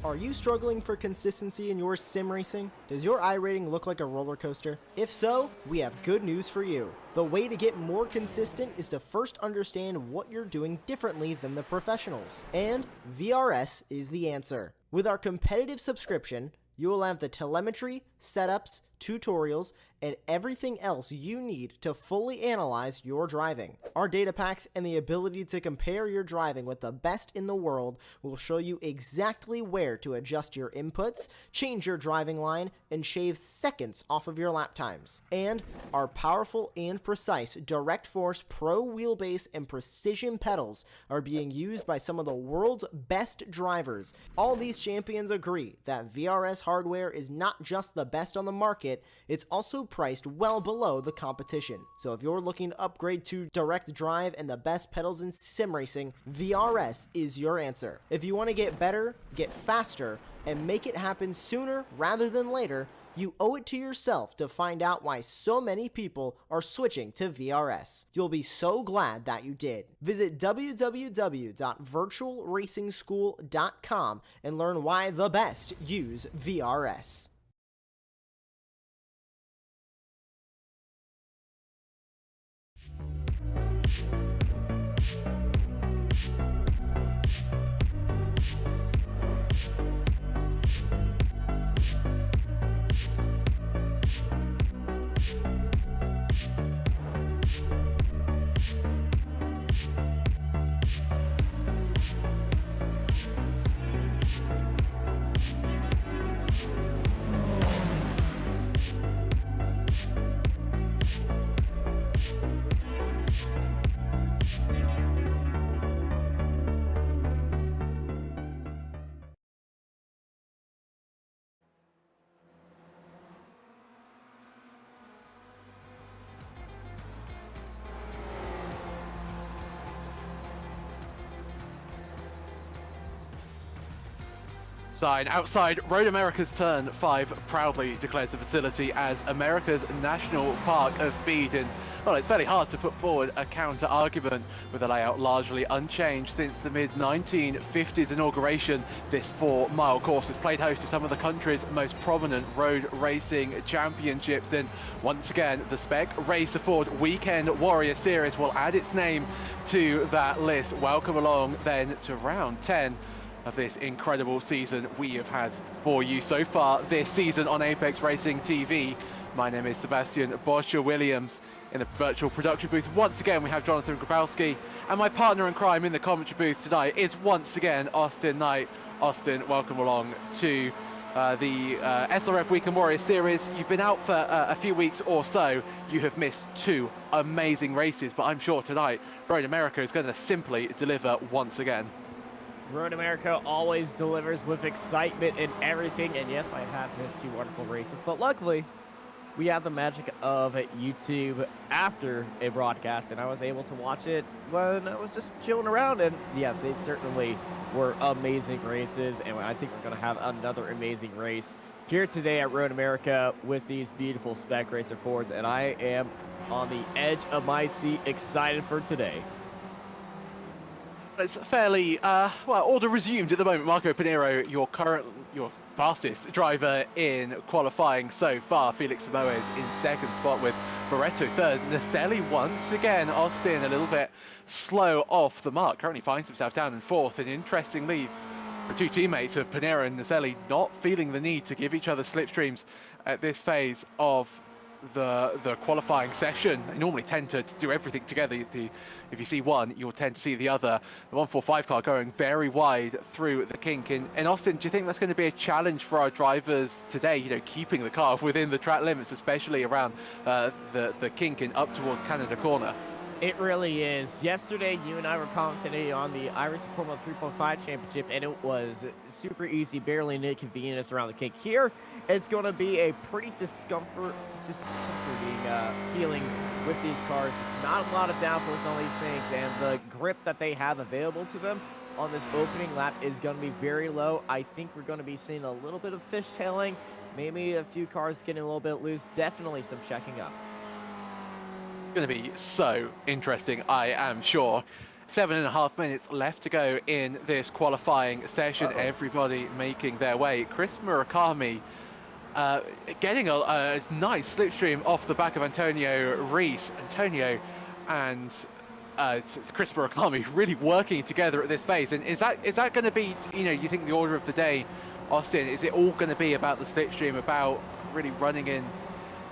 Are you struggling for consistency in your sim racing? Does your iRating look like a roller coaster? If so, we have good news for you. The way to get more consistent is to first understand what you're doing differently than the professionals. And VRS is the answer. With our competitive subscription, you will have the telemetry, setups, tutorials, and everything else you need to fully analyze your driving. Our data packs and the ability to compare your driving with the best in the world will show you exactly where to adjust your inputs, change your driving line, and shave seconds off of your lap times. And our powerful and precise Direct Force Pro wheelbase and precision pedals are being used by some of the world's best drivers. All these champions agree that VRS hardware is not just the best on the market, it's also priced well below the competition. So if you're looking to upgrade to direct drive and the best pedals in sim racing, VRS is your answer. If you want to get better, get faster, and make it happen sooner rather than later, you owe it to yourself to find out why so many people are switching to VRS. You'll be so glad that you did. Visit www.virtualracingschool.com and learn why the best use VRS. Sign outside Road America's Turn 5 proudly declares the facility as America's National Park of Speed. And well, it's fairly hard to put forward a counter argument with a layout largely unchanged since the mid-1950s inauguration. This 4-mile course has played host to some of the country's most prominent road racing championships. And once again, the Spec Racer Ford Weekend Warrior Series will add its name to that list. Welcome along then to round 10 of this incredible season we have had for you so far this season on Apex Racing TV. My name is Sebastian Boscher-Williams. In the virtual production booth, once again, we have Jonathan Grabowski, and my partner in crime in the commentary booth tonight is once again Austin Knight. Austin, welcome along to the SRF Weekend Warrior Series. You've been out for a few weeks or so. You have missed 2 amazing races, but I'm sure tonight Road America is going to simply deliver once again. Road America always delivers with excitement and everything, and yes, I have missed 2 wonderful races, but luckily, we have the magic of YouTube after a broadcast, and I was able to watch it when I was just chilling around, and yes, they certainly were amazing races, and I think we're going to have another amazing race here today at Road America with these beautiful Spec Racer Fords, and I am on the edge of my seat, excited for today. It's fairly, well, order resumed at the moment. Marco Pinheiro, your fastest driver in qualifying so far. Felix Samoes in second spot with Barreto third. Naselli once again, Austin a little bit slow off the mark. Currently finds himself down in fourth. And interestingly, the 2 teammates of Pinheiro and Naselli not feeling the need to give each other slipstreams at this phase of the qualifying session. They normally tend to do everything together. If you see one, you'll tend to see the other. The 145 car going very wide through the kink. And Austin, do you think that's going to be a challenge for our drivers today, you know, keeping the car within the track limits, especially around the kink and up towards Canada Corner? It really is. Yesterday, you and I were commentating on the iRacing Formula 3.5 Championship, and it was super easy, barely any inconvenience around the kink. Here, it's going to be a pretty discomforting feeling with these cars. It's not a lot of downforce on these things, and the grip that they have available to them on this opening lap is going to be very low. I think we're going to be seeing a little bit of fishtailing, maybe a few cars getting a little bit loose, definitely some checking up. Going to be so interesting, I am sure. 7.5 minutes left to go in this qualifying session. Everybody making their way. Chris Murakami getting a nice slipstream off the back of Antonio Rees. Antonio and it's Chris Murakami really working together at this phase. And is that going to be, you think the order of the day, Austin? Is it all going to be about the slipstream, about really running in,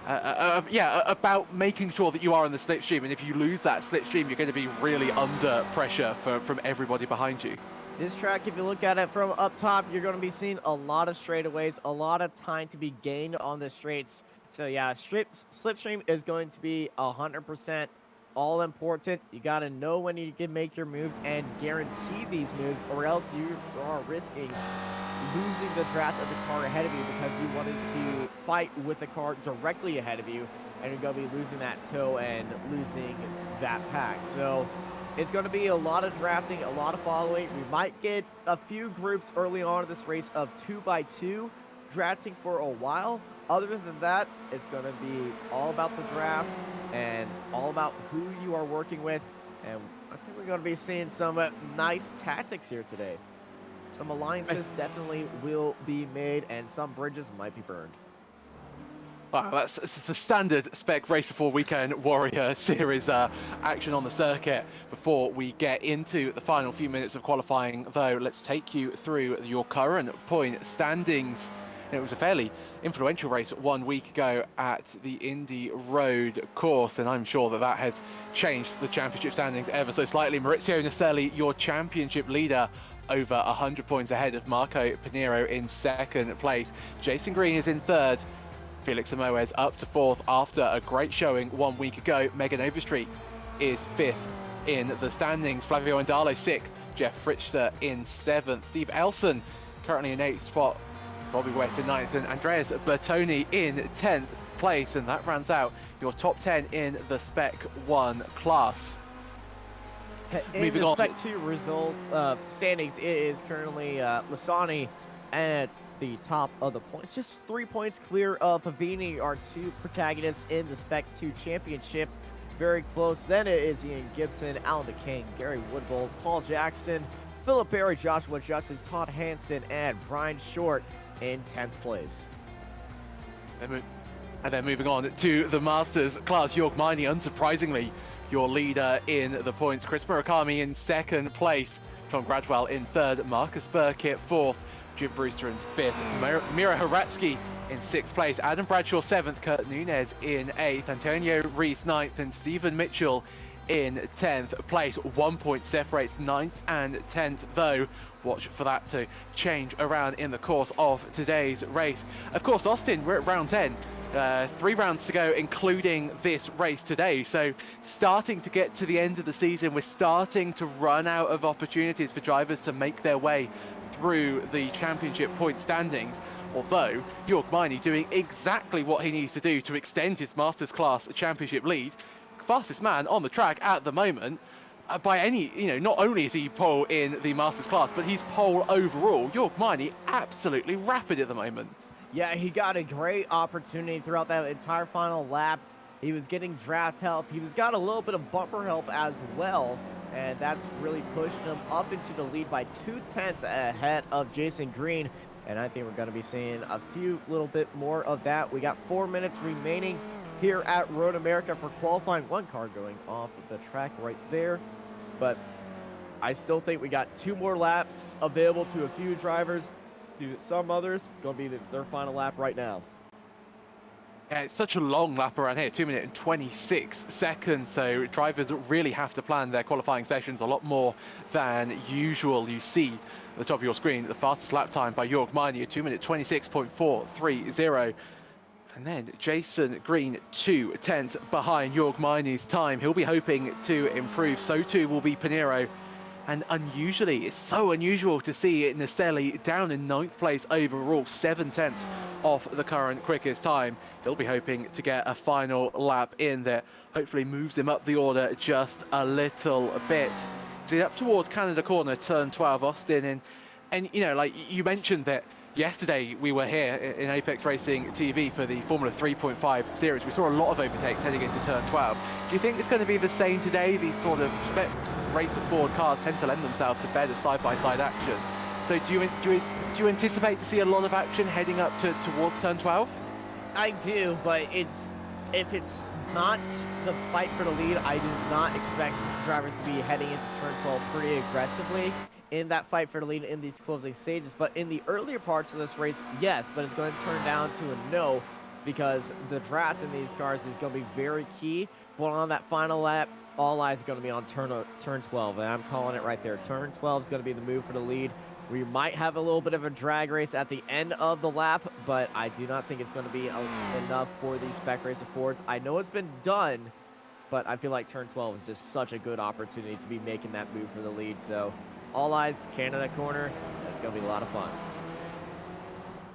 about making sure that you are in the slipstream, and if you lose that slipstream, you're going to be really under pressure from everybody behind you? This track, if you look at it from up top, you're going to be seeing a lot of straightaways, a lot of time to be gained on the straights. So yeah, slipstream is going to be 100% all important. You got to know when you can make your moves and guarantee these moves, or else you are risking losing the draft of the car ahead of you because you wanted to fight with the car directly ahead of you, and you're going to be losing that toe and losing that pack. So it's going to be a lot of drafting, a lot of following. We might get a few groups early on in this race of 2x2 drafting for a while. Other than that, it's going to be all about the draft and all about who you are working with. And I think we're going to be seeing some nice tactics here today. Some alliances definitely will be made, and some bridges might be burned. Wow, that's the standard spec Racer 4 Weekend Warrior Series action on the circuit. Before we get into the final few minutes of qualifying, though, let's take you through your current point standings. It was a fairly influential race 1 week ago at the Indy Road course, and I'm sure that has changed the championship standings ever so slightly. Maurizio Naselli, your championship leader, over 100 points ahead of Marco Pinheiro in second place. Jason Green is in third. Felix Samoes up to fourth after a great showing 1 week ago. Megan Overstreet is fifth in the standings. Flavio Andale sixth. Jeff Fritzster in seventh. Steve Elson currently in eighth spot. Bobby West in ninth, and Andreas Bertoni in 10th place. And that rounds out your top 10 in the Spec 1 class. In the Spec 2 result standings, it is currently Lasani at the top of the points. Just 3 points clear of Favini, our two protagonists in the Spec 2 championship. Very close. Then it is Ian Gibson, Alan McCain, Gary Woodbold, Paul Jackson, Philip Berry, Joshua Judson, Todd Hansen, and Brian Short in 10th place. And then moving on to the Masters class, York Miney, unsurprisingly, your leader in the points. Chris Murakami in second place, Tom Gradwell in third, Marcus Burkitt fourth, Jim Brewster in fifth, Mira Haratsky in sixth place, Adam Bradshaw seventh, Kurt Nunez in eighth, Antonio Rees ninth, and Stephen Mitchell in 10th place. 1 point separates 9th and 10th, though. Watch for that to change around in the course of today's race. Of course, Austin, we're at round 10. 3 rounds to go, including this race today. So starting to get to the end of the season, we're starting to run out of opportunities for drivers to make their way through the championship point standings. Although York Miney doing exactly what he needs to do to extend his Masters Class championship lead. Fastest man on the track at the moment. By any, not only is he pole in the Masters Class, but he's pole overall. York Miney absolutely rapid at the moment. Yeah, he got a great opportunity throughout that entire final lap. He was getting draft help. He was got a little bit of bumper help as well, and that's really pushed him up into the lead by 2/10 ahead of Jason Green. And I think we're going to be seeing a few little bit more of that. We got 4 minutes remaining here at Road America for qualifying. One car going off of the track right there, but I still think we got 2 more laps available to a few drivers. To some others, going to be their final lap right now. Yeah, it's such a long lap around here, 2 minutes and 26 seconds. So drivers really have to plan their qualifying sessions a lot more than usual. You see at the top of your screen the fastest lap time by York Miney, 2 minutes 26.430. And then Jason Green 2/10 behind York Miney's time. He'll be hoping to improve. So too will be Pinheiro. And unusually, it's so unusual to see Naselli down in 9th place overall, 7/10 off the current quickest time. He'll be hoping to get a final lap in that hopefully moves him up the order just a little bit. See, up towards Canada Corner, turn 12, Austin, and like you mentioned that yesterday we were here in Apex Racing TV for the Formula 3.5 series. We saw a lot of overtakes heading into turn 12. Do you think it's going to be the same today, these sort of racer forward cars tend to lend themselves to better side-by-side action. So do you anticipate to see a lot of action heading up towards turn 12? I do, but if it's not the fight for the lead, I do not expect drivers to be heading into turn 12 pretty aggressively in that fight for the lead in these closing stages. But in the earlier parts of this race, yes, but it's going to turn down to a no, because the draft in these cars is going to be very key. But on that final lap, all eyes are going to be on turn 12, and I'm calling it right there. Turn 12 is going to be the move for the lead. We might have a little bit of a drag race at the end of the lap, but I do not think it's going to be enough for these Spec Racer Fords. I know it's been done, but I feel like turn 12 is just such a good opportunity to be making that move for the lead. So all eyes, Canada corner. That's going to be a lot of fun.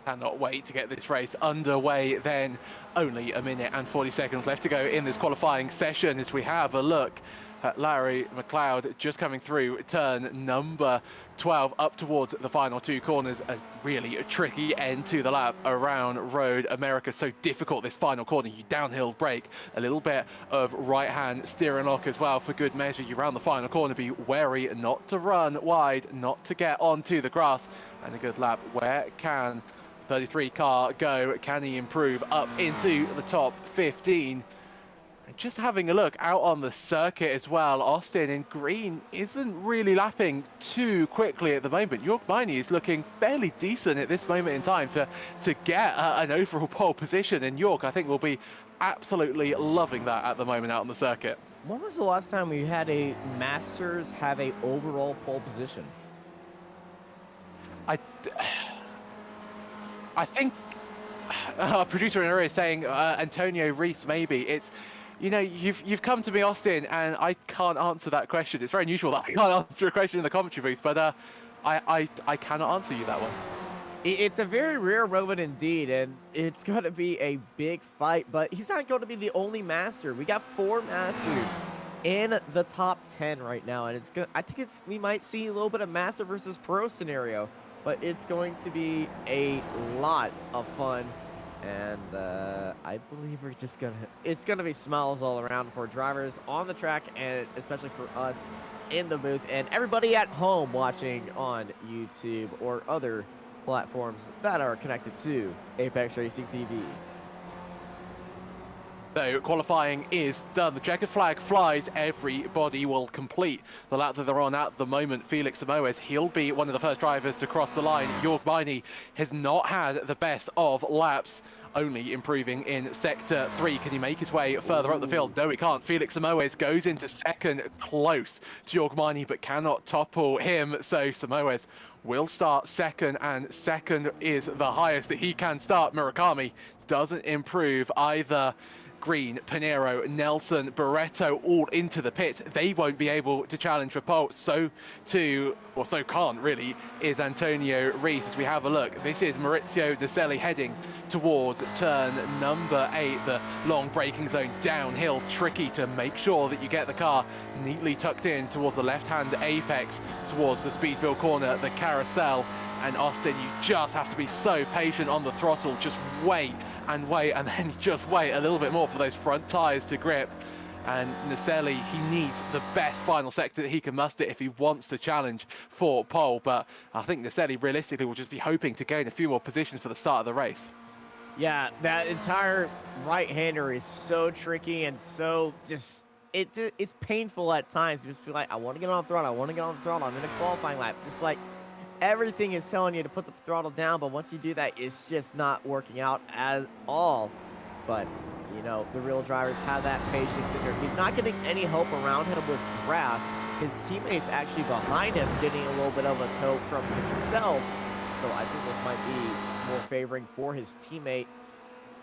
Cannot wait to get this race underway then. Only a minute and 40 seconds left to go in this qualifying session as we have a look at Larry McLeod just coming through turn number 12 up towards the final two corners. A really tricky end to the lap around Road America. So difficult this final corner. You downhill brake, a little bit of right hand steering lock as well for good measure. You round the final corner, be wary not to run wide, not to get onto the grass, and a good lap. Where can 33 car go? Can he improve up into the top 15? Just having a look out on the circuit as well, Austin in green isn't really lapping too quickly at the moment. York Miney is looking fairly decent at this moment in time to get an overall pole position, and York, I think, will be absolutely loving that at the moment out on the circuit. When was the last time we had a Masters have a overall pole position? I think our producer in area is saying Antonio Reese maybe. It's, you know, you've come to me, Austin, and I can't answer that question. It's very unusual that I can't answer a question in the commentary booth, but I cannot answer you that one. It's a very rare moment indeed, and it's going to be a big fight, but he's not going to be the only master. We got 4 masters in the top 10 right now, and it's good. I think we might see a little bit of master versus pro scenario, but it's going to be a lot of fun. And I believe it's gonna be smiles all around for drivers on the track, and especially for us in the booth, and everybody at home watching on YouTube or other platforms that are connected to Apex Racing TV. So qualifying is done. The checkered flag flies. Everybody will complete the lap that they're on at the moment. Felix Samoes, he'll be one of the first drivers to cross the line. York Miney has not had the best of laps, only improving in sector 3. Can he make his way further up the field? No, he can't. Felix Samoes goes into second, close to York Miney, but cannot topple him. So Samoes will start second, and second is the highest that he can start. Murakami doesn't improve either. Green, Pinero, Nelson, Barreto all into the pits. They won't be able to challenge for pole. So can't really, is Antonio Reese. As we have a look, this is Maurizio Naselli heading towards turn number 8, the long braking zone downhill. Tricky to make sure that you get the car neatly tucked in towards the left-hand apex, towards the Speedfield corner, the carousel. And Austin, you just have to be so patient on the throttle. Just wait, and then just wait a little bit more for those front tires to grip. And Naselli, he needs the best final sector that he can muster if he wants to challenge for pole. But I think Naselli realistically will just be hoping to gain a few more positions for the start of the race. Yeah, that entire right-hander is so tricky and so just, it's painful at times. You just feel like, I want to get on the throttle, I'm in a qualifying lap. It's like, everything is telling you to put the throttle down, but once you do that, it's just not working out at all. But, you know, the real drivers have that patience in there. He's not getting any help around him with draft. His teammates actually behind him getting a little bit of a tow from himself. So I think this might be more favoring for his teammate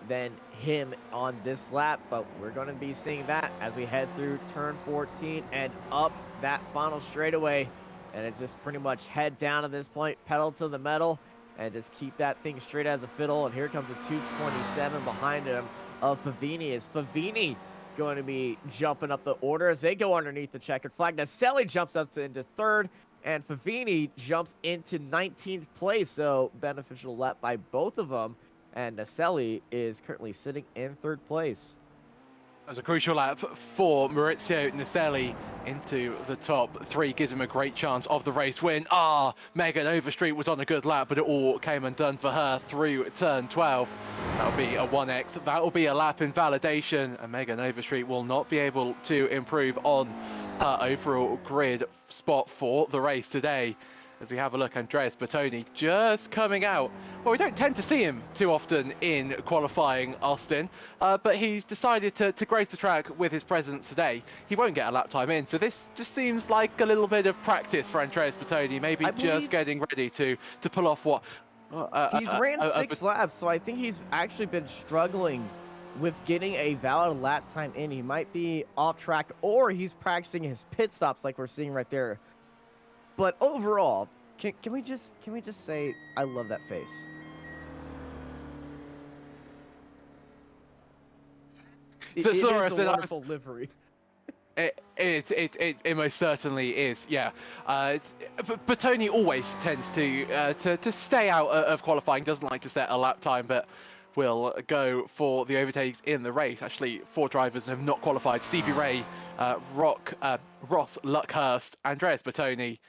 than him on this lap. But we're going to be seeing that as we head through turn 14 and up that final straightaway. And it's just pretty much head down at this point, pedal to the metal, and just keep that thing straight as a fiddle. And here comes a 227 behind him of Favini. Is Favini going to be jumping up the order as they go underneath the checkered flag? Naselli jumps up into third, and Favini jumps into 19th place. So beneficial lap by both of them. And Naselli is currently sitting in third place. That was a crucial lap for Maurizio Nicelli into the top 3, gives him a great chance of the race win. Megan Overstreet was on a good lap, but it all came undone for her through turn 12. That'll be a 1x. That'll be a lap invalidation, and Megan Overstreet will not be able to improve on her overall grid spot for the race today. As we have a look, Andreas Bertoni just coming out. Well, we don't tend to see him too often in qualifying, Austin, but he's decided to grace the track with his presence today. He won't get a lap time in, so this just seems like a little bit of practice for Andreas Bertoni, maybe just getting ready to pull off what... he's ran 6 laps, so I think he's actually been struggling with getting a valid lap time in. He might be off track, or he's practicing his pit stops like we're seeing right there. But overall, can we just say I love that face? So, it sorry, is a wonderful livery. It most certainly is, yeah. But Tony always tends to stay out of qualifying, doesn't like to set a lap time, but will go for the overtakes in the race. Actually, 4 drivers have not qualified: Stevie Ray, Ross Luckhurst, Andreas Bertoni,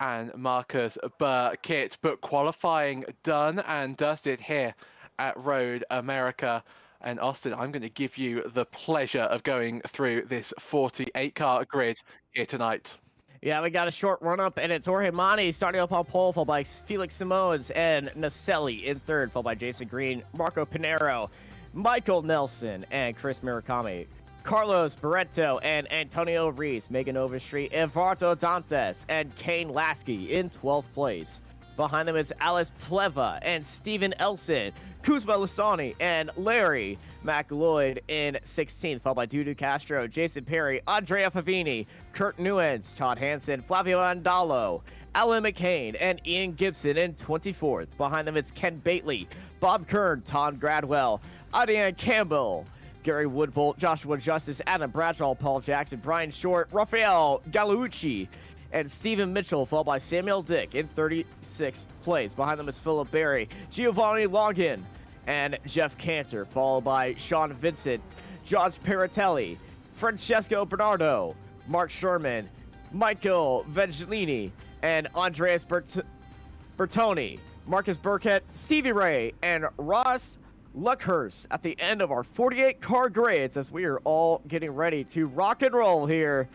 and Marcus Burkitt. But qualifying done and dusted here at Road America. And Austin, I'm going to give you the pleasure of going through this 48-car grid here tonight. Yeah, we got a short run-up, and it's Jorge Mani starting up on pole, followed by Felix Simoes and Nicelli in third, followed by Jason Green, Marco Pinero, Michael Nelson, and Chris Murakami. Carlos Barreto and Antonio Rees, Megan Overstreet, Eduardo Dantes, and Kane Lasky in 12th place. Behind them is Alice Pleva and Steven Elson, Kuzma Lasani, and Larry McLeod in 16th, followed by Dudu Castro, Jason Perry, Andrea Favini, Kurt Nuens, Todd Hansen, Flavio Andalo, Alan McCain, and Ian Gibson in 24th. Behind them it's Ken Bately, Bob Kern, Tom Gradwell, Adiane Campbell, Gary Woodbolt, Joshua Justice, Adam Bradshaw, Paul Jackson, Brian Short, Rafael Gallucci, and Stephen Mitchell, followed by Samuel Dick in 36th place. Behind them is Philip Berry, Giovanni Longin, and Jeff Cantor, followed by Sean Vincent, George Peritelli, Francesco Bernardo, Mark Sherman, Michael Vegellini, and Andreas Bertoni, Marcus Burkett, Stevie Ray, and Ross Luckhurst at the end of our 48-car grids as we are all getting ready to rock and roll here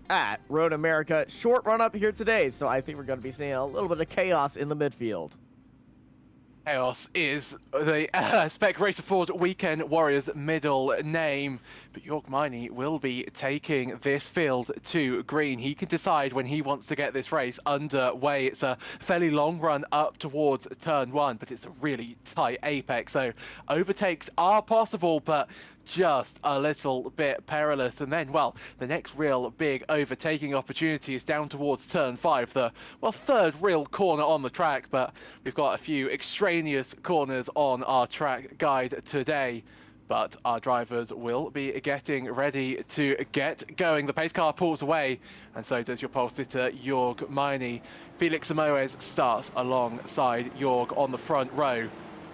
at Road America. Short run up here today, so I think we're going to be seeing a little bit of chaos in the midfield. Chaos is the Spec Racer Ford Weekend Warriors middle name, but York Miney will be taking this field to green. He can decide when he wants to get this race underway. It's a fairly long run up towards turn 1, but it's a really tight apex, so overtakes are possible, but just a little bit perilous. And then, well, the next real big overtaking opportunity is down towards turn 5, the, well, third real corner on the track, but we've got a few extraneous corners on our track guide today. But our drivers will be getting ready to get going. The pace car pulls away, and so does your pole sitter, Jorg Miney. Felix Samoes starts alongside Jorg on the front row,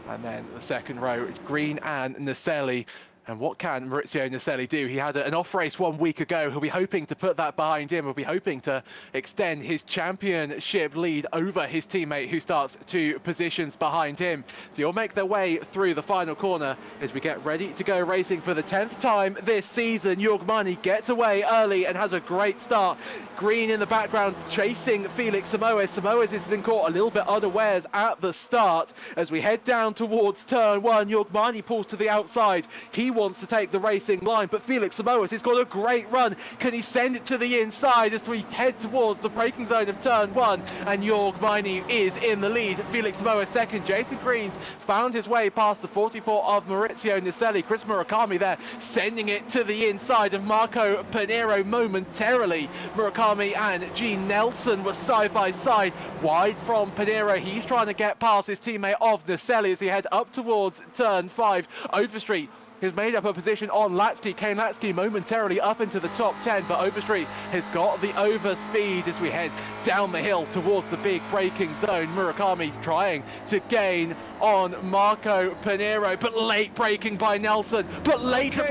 and then the second row, Green and Nicelli. And what can Maurizio Nicelli do? He had an off race 1 week ago. He'll be hoping to put that behind him. He'll be hoping to extend his championship lead over his teammate who starts 2 positions behind him. They'll make their way through the final corner as we get ready to go racing for the 10th time this season. Jorg Miney gets away early and has a great start. Green in the background chasing Felix Samoes. Samoes has been caught a little bit unawares at the start. As we head down towards turn 1, Jorg Miney pulls to the outside. He wants to take the racing line, but Felix Samoes has got a great run. Can he send it to the inside as we head towards the braking zone of turn 1? And Jorg Miney is in the lead. Felix Samoes second. Jason Green's found his way past the 44 of Maurizio Nicelli. Chris Murakami there sending it to the inside of Marco Pinero momentarily. Murakami and Gene Nelson were side by side, wide from Pinero. He's trying to get past his teammate of Nicelli as he head up towards turn 5. Overstreet has made up a position on Latsky. Kane Latsky momentarily up into the top 10, but Overstreet has got the overspeed as we head down the hill towards the big braking zone. Murakami's trying to gain on Marco Pinero, but late braking by Nelson, but later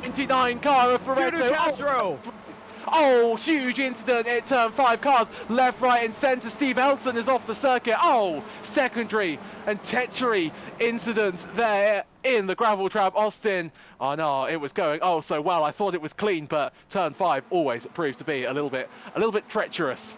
29 car of Dudu Barretto. Castro. Oh, huge incident at turn 5. Cars left, right, and centre. Steve Elton is off the circuit. Oh, secondary and tertiary incidents there in the gravel trap. Austin, oh no, it was going oh so well. I thought it was clean, but turn 5 always proves to be a little bit treacherous.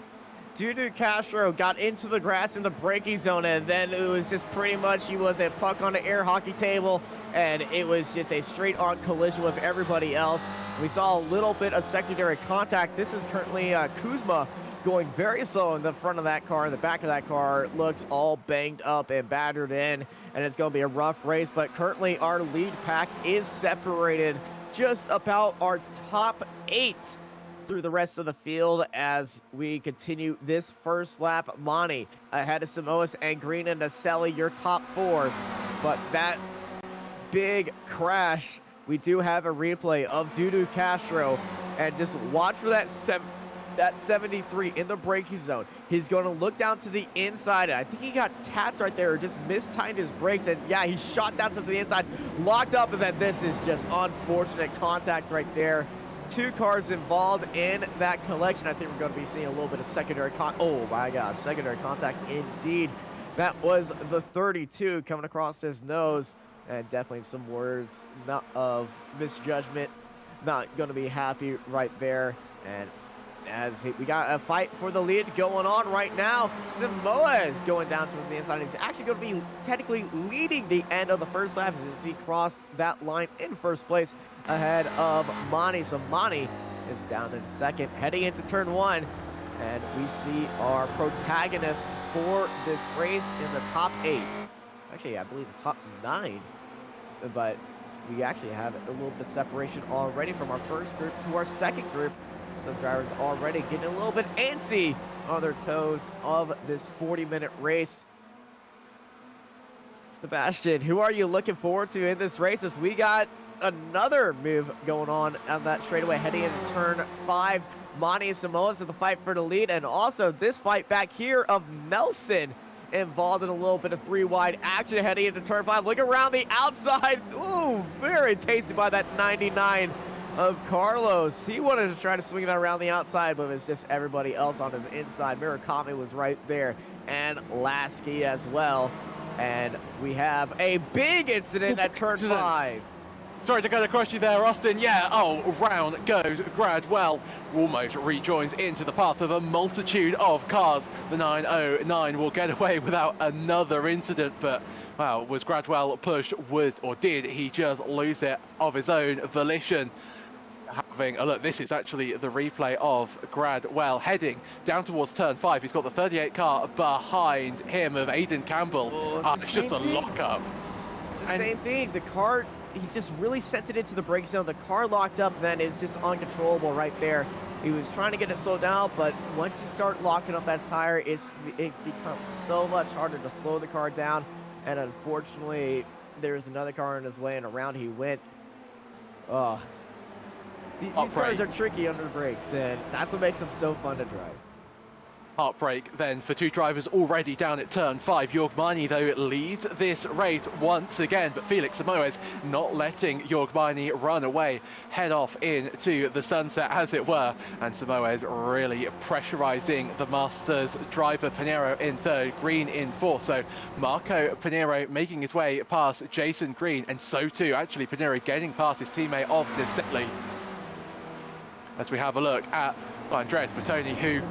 Dudu Castro got into the grass in the braking zone, and then it was just pretty much he was a puck on the air hockey table, and it was just a straight-on collision with everybody else. We saw a little bit of secondary contact. This is currently Kuzma going very slow in the front of that car. The back of that car looks all banged up and battered in, and it's going to be a rough race. But currently our lead pack is separated just about our top 8 through the rest of the field as we continue this first lap. Monty ahead of Samoas and Green and Naselli, your top 4. But that big crash, we do have a replay of Dudu Castro, and just watch for that 73 in the braking zone. He's going to look down to the inside, and I think he got tapped right there or just mistimed his brakes, and yeah, he shot down to the inside, locked up, and then this is just unfortunate contact right there. 2 cars involved in that collection. I think we're going to be seeing a little bit of secondary oh my gosh, secondary contact indeed. That was the 32 coming across his nose, and definitely some words not of misjudgment. Not going to be happy right there. And as we got a fight for the lead going on right now, Samoa is going down towards the inside. He's actually going to be technically leading the end of the first lap as he crossed that line in first place ahead of Monty. So Monty is down in second, heading into turn 1. And we see our protagonists for this race in the top 8. Actually, I believe the top 9. But we actually have a little bit of separation already from our first group to our second group. Some drivers already getting a little bit antsy on their toes of this 40-minute race. Sebastian, who are you looking forward to in this race as we got another move going on that straightaway heading into turn 5? Monty and Samoa's in the fight for the lead, and also this fight back here of Nelson involved in a little bit of 3-wide action heading into turn 5. Look around the outside. Ooh, very tasty by that 99 of Carlos. He wanted to try to swing that around the outside, but it's just everybody else on his inside. Murakami was right there, and Lasky as well. And we have a big incident at turn 5. Sorry to cut across you there, Austin. Yeah, oh, round goes Gradwell. Almost rejoins into the path of a multitude of cars. The 909 will get away without another incident, but wow, was Gradwell pushed with, or did he just lose it of his own volition? Having a look, this is actually the replay of Gradwell heading down towards turn 5. He's got the 38 car behind him of Aidan Campbell. It's just a lockup. It's the same thing. The car, he just really sent it into the brake zone. The car locked up, then it's just uncontrollable right there. He was trying to get it slowed down, but once you start locking up that tire, it becomes so much harder to slow the car down. And unfortunately, there's another car in his way, and around he went. These cars are tricky under brakes, and that's what makes them so fun to drive. Heartbreak then for 2 drivers already down at turn 5. Jorgmani, though, leads this race once again, but Felix Samoes not letting Jorgmani run away, head off into the sunset, as it were. And Samoes really pressurizing the Masters driver Pinheiro in 3rd, Green in 4th. So Marco Pinheiro making his way past Jason Green, and so too, actually, Pinheiro getting past his teammate of Niselli. As we have a look at Andreas Bertoni, who,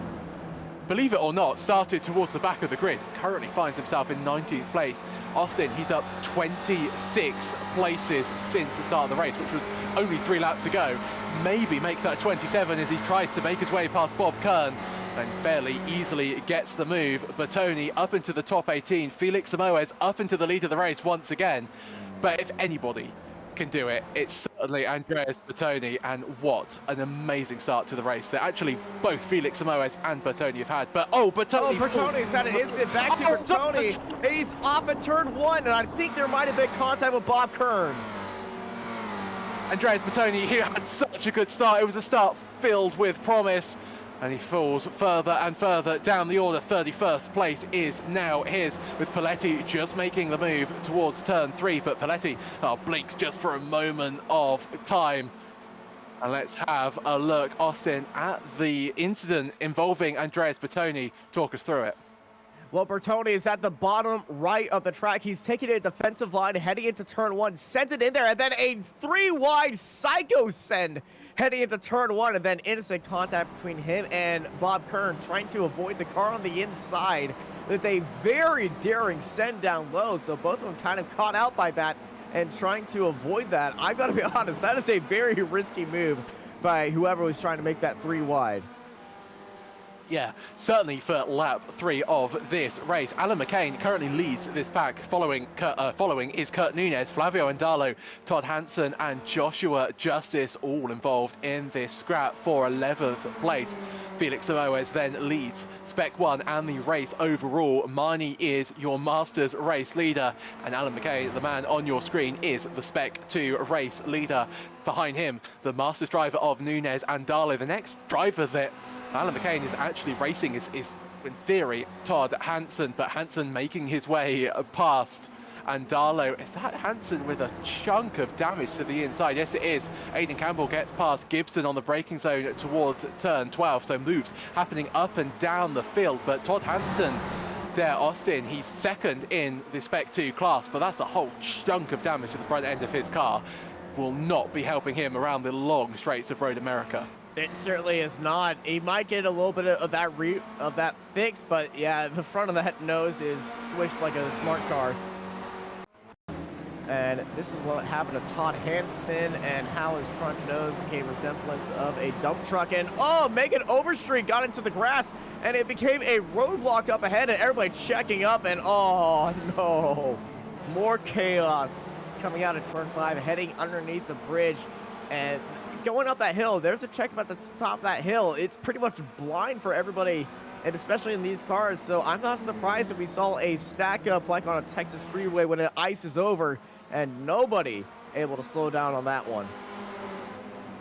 believe it or not, started towards the back of the grid, currently finds himself in 19th place. Austin, he's up 26 places since the start of the race, which was only 3 laps ago. Maybe make that 27 as he tries to make his way past Bob Kern, and fairly easily gets the move. Bertoni up into the top 18, Felix Samoes up into the lead of the race once again. But if anybody can do it, it's certainly Andreas Bertoni, and what an amazing start to the race that actually both Felix Samoes and Bertoni have had. But Bertoni's had an instant back to Bertoni, and he's off at turn 1, and I think there might have been contact with Bob Kern. Andreas Bertoni, he had such a good start. It was a start filled with promise, and he falls further and further down the order. 31st place is now his, with Paletti just making the move towards turn 3. But Paletti blinks just for a moment of time And let's have a look, Austin, at the incident involving Andreas Bertoni. Talk us through it. Well, Bertoni is at the bottom right of the track. He's taking a defensive line, heading into turn 1, sends it in there, and then a 3-wide psycho send heading into turn 1, and then instant contact between him and Bob Kern, trying to avoid the car on the inside with a very daring send down low. So both of them kind of caught out by that and trying to avoid that. I've got to be honest, that is a very risky move by whoever was trying to make that 3-wide. Yeah, certainly for lap 3 of this race. Alan McCain currently leads this pack. Following is Kurt Nunes, Flavio Andalo, Todd Hansen, and Joshua Justice, all involved in this scrap for 11th place. Felix Samoes then leads Spec 1 and the race overall. Marnie is your Masters race leader, and Alan McCain, the man on your screen, is the Spec 2 race leader. Behind him, the Masters driver of Nunes and Andalo. The next driver that Alan McCain is actually racing is in theory, Todd Hansen, but Hansen making his way past Andalo. Is that Hansen with a chunk of damage to the inside? Yes, it is. Aidan Campbell gets past Gibson on the braking zone towards turn 12, so moves happening up and down the field, but Todd Hansen there, Austin, he's second in the Spec 2 class, but that's a whole chunk of damage to the front end of his car. Will not be helping him around the long straights of Road America. It certainly is not. He might get a little bit of that fix, but yeah, the front of that nose is squished like a smart car. And this is what happened to Todd Hansen and how his front nose became resemblance of a dump truck. And oh, Megan Overstreet got into the grass and it became a roadblock up ahead and everybody checking up, and oh no, more chaos coming out of turn 5, heading underneath the bridge and going up that hill. There's a check about the top of that hill. It's pretty much blind for everybody, and especially in these cars. So I'm not surprised that we saw a stack up like on a Texas freeway when the ice is over and nobody able to slow down on that one.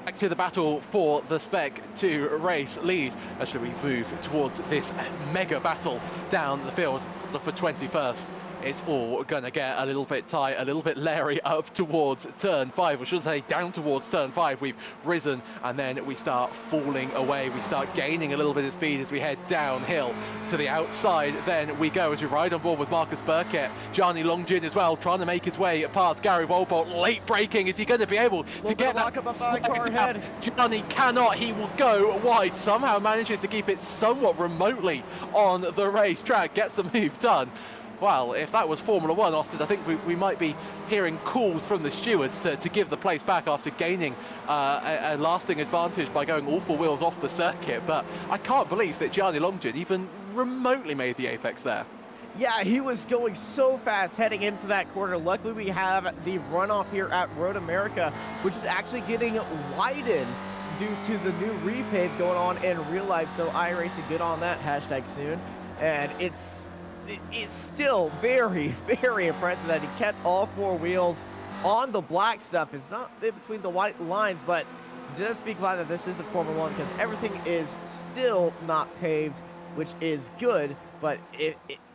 Back to the battle for the Spec 2 race lead as we move towards this mega battle down the field for 21st. It's all going to get a little bit tight, a little bit leery up towards turn 5, or should I say down towards turn 5. We've risen and then we start falling away. We start gaining a little bit of speed as we head downhill to the outside. Then we go as we ride on board with Marcus Burkett. Gianni Longjin as well, trying to make his way past Gary Volbolt. Late braking. Is he going to be able to get that car ahead? Gianni cannot. He will go wide. Somehow manages to keep it somewhat remotely on the racetrack. Gets the move done. Well, if that was Formula 1, Austin, I think we might be hearing calls from the stewards to give the place back after gaining a lasting advantage by going all 4 wheels off the circuit. But I can't believe that Gianni Longjin even remotely made the apex there. Yeah, he was going so fast heading into that corner. Luckily, we have the runoff here at Road America, which is actually getting widened due to the new repave going on in real life. So iRacing, good on that, hashtag soon. And it's still very, very impressive that he kept all 4 wheels on the black stuff. It's not in between the white lines, but just be glad that this isn't Formula 1 because everything is still not paved, which is good, but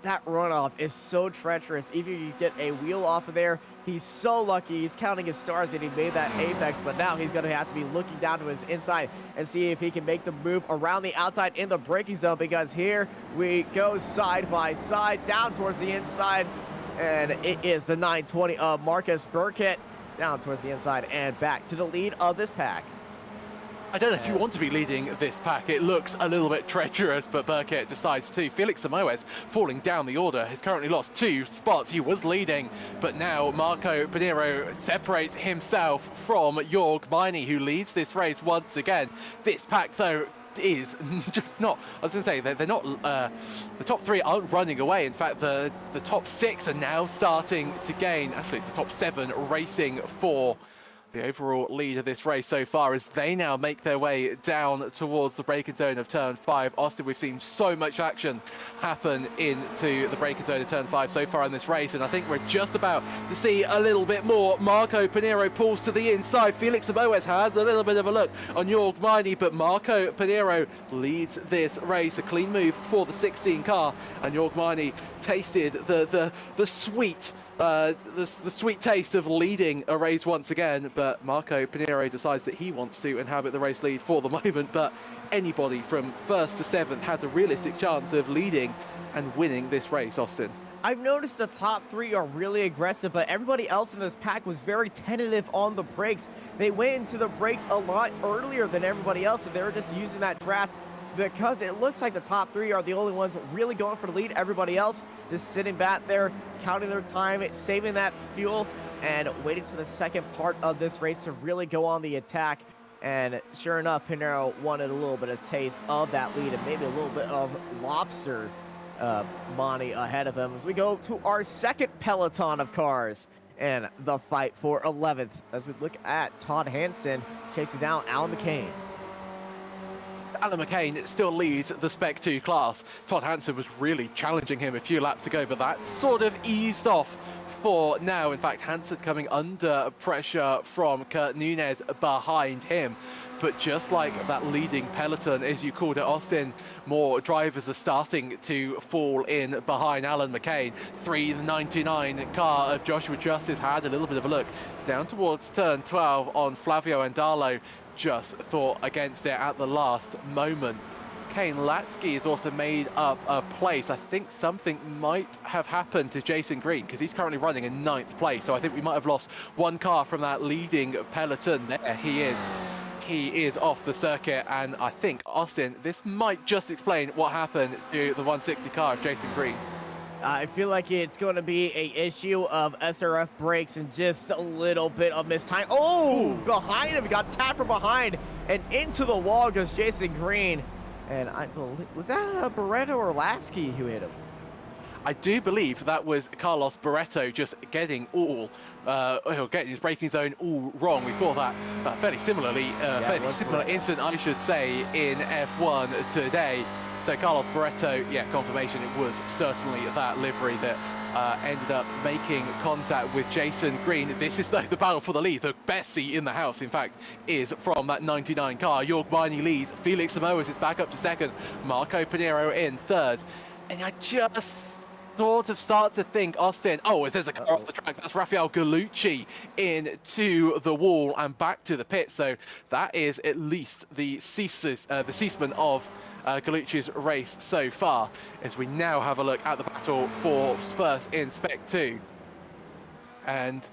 that runoff is so treacherous. Even if you get a wheel off of there, he's so lucky. He's counting his stars that he made that apex, but now he's going to have to be looking down to his inside and see if he can make the move around the outside in the braking zone, because here we go side by side down towards the inside, and it is the 920 of Marcus Burkett down towards the inside and back to the lead of this pack. I don't know if you want to be leading this pack. It looks a little bit treacherous, but Burkett decides to. Felix Samoes falling down the order has currently lost 2 spots. He was leading, but now Marco Pinheiro separates himself from Jorg Miney, who leads this race once again. This pack, though, is just not, I was going to say, they're not, the top 3 aren't running away. In fact, the top 6 are now starting to gain. Actually, it's the top 7 racing for the overall lead of this race so far as they now make their way down towards the braking zone of turn 5. Austin, we've seen so much action happen into the braking zone of turn 5 so far in this race, and I think we're just about to see a little bit more. Marco Pinheiro pulls to the inside. Felix Samoes has a little bit of a look on Jorg Miney, but Marco Pinheiro leads this race. A clean move for the 16 car, and Jorg Miney tasted the sweet the sweet taste of leading a race once again, but Marco Pinheiro decides that he wants to inhabit the race lead for the moment. But anybody from 1st to 7th has a realistic chance of leading and winning this race, Austin. I've noticed the top 3 are really aggressive, but everybody else in this pack was very tentative on the brakes. They went into the brakes a lot earlier than everybody else, and they were just using that draft because it looks like the top 3 are the only ones really going for the lead. Everybody else just sitting back there, counting their time, saving that fuel, and waiting to the second part of this race to really go on the attack. And sure enough, Pinheiro wanted a little bit of taste of that lead and maybe a little bit of lobster money ahead of him as we go to our second peloton of cars and the fight for 11th as we look at Todd Hansen chasing down Alan McCain. Alan McCain still leads the Spec 2 class. Todd Hansen was really challenging him a few laps ago, but that sort of eased off for now. In fact, Hansen coming under pressure from Kurt Nunez behind him. But just like that leading peloton, as you called it, Austin, more drivers are starting to fall in behind Alan McCain. 399 car of Joshua Justice had a little bit of a look down towards turn 12 on Flavio Andalo. Just thought against it at the last moment. Kane Latsky has also made up a place. I think something might have happened to Jason Green because he's currently running in 9th place. So I think we might have lost one car from that leading peloton. There he is. He is off the circuit, and I think, Austin, this might just explain what happened to the 160 car of Jason Green. I feel like it's going to be a issue of SRF brakes and just a little bit of missed time. Oh, behind him, got tapped from behind, and into the wall goes Jason Green. And I believe, was that Barreto or Lasky who hit him? I do believe that was Carlos Barreto just getting getting his braking zone all wrong. We saw that fairly similar incident, I should say, in F1 today. So Carlos Barreto, yeah, confirmation it was certainly that livery that ended up making contact with Jason Green. This is the battle for the lead. The best seat in the house, in fact, is from that 99 car. Jorg Miney leads. Felix Samoas is back up to 2nd. Marco Pinheiro in 3rd. And I just sort of start to think, Austin, there's a car off the track. That's Rafael Gallucci into the wall and back to the pit. So that is at least the ceasement of Gallucci's race so far, as we now have a look at the battle for first in Spec 2. And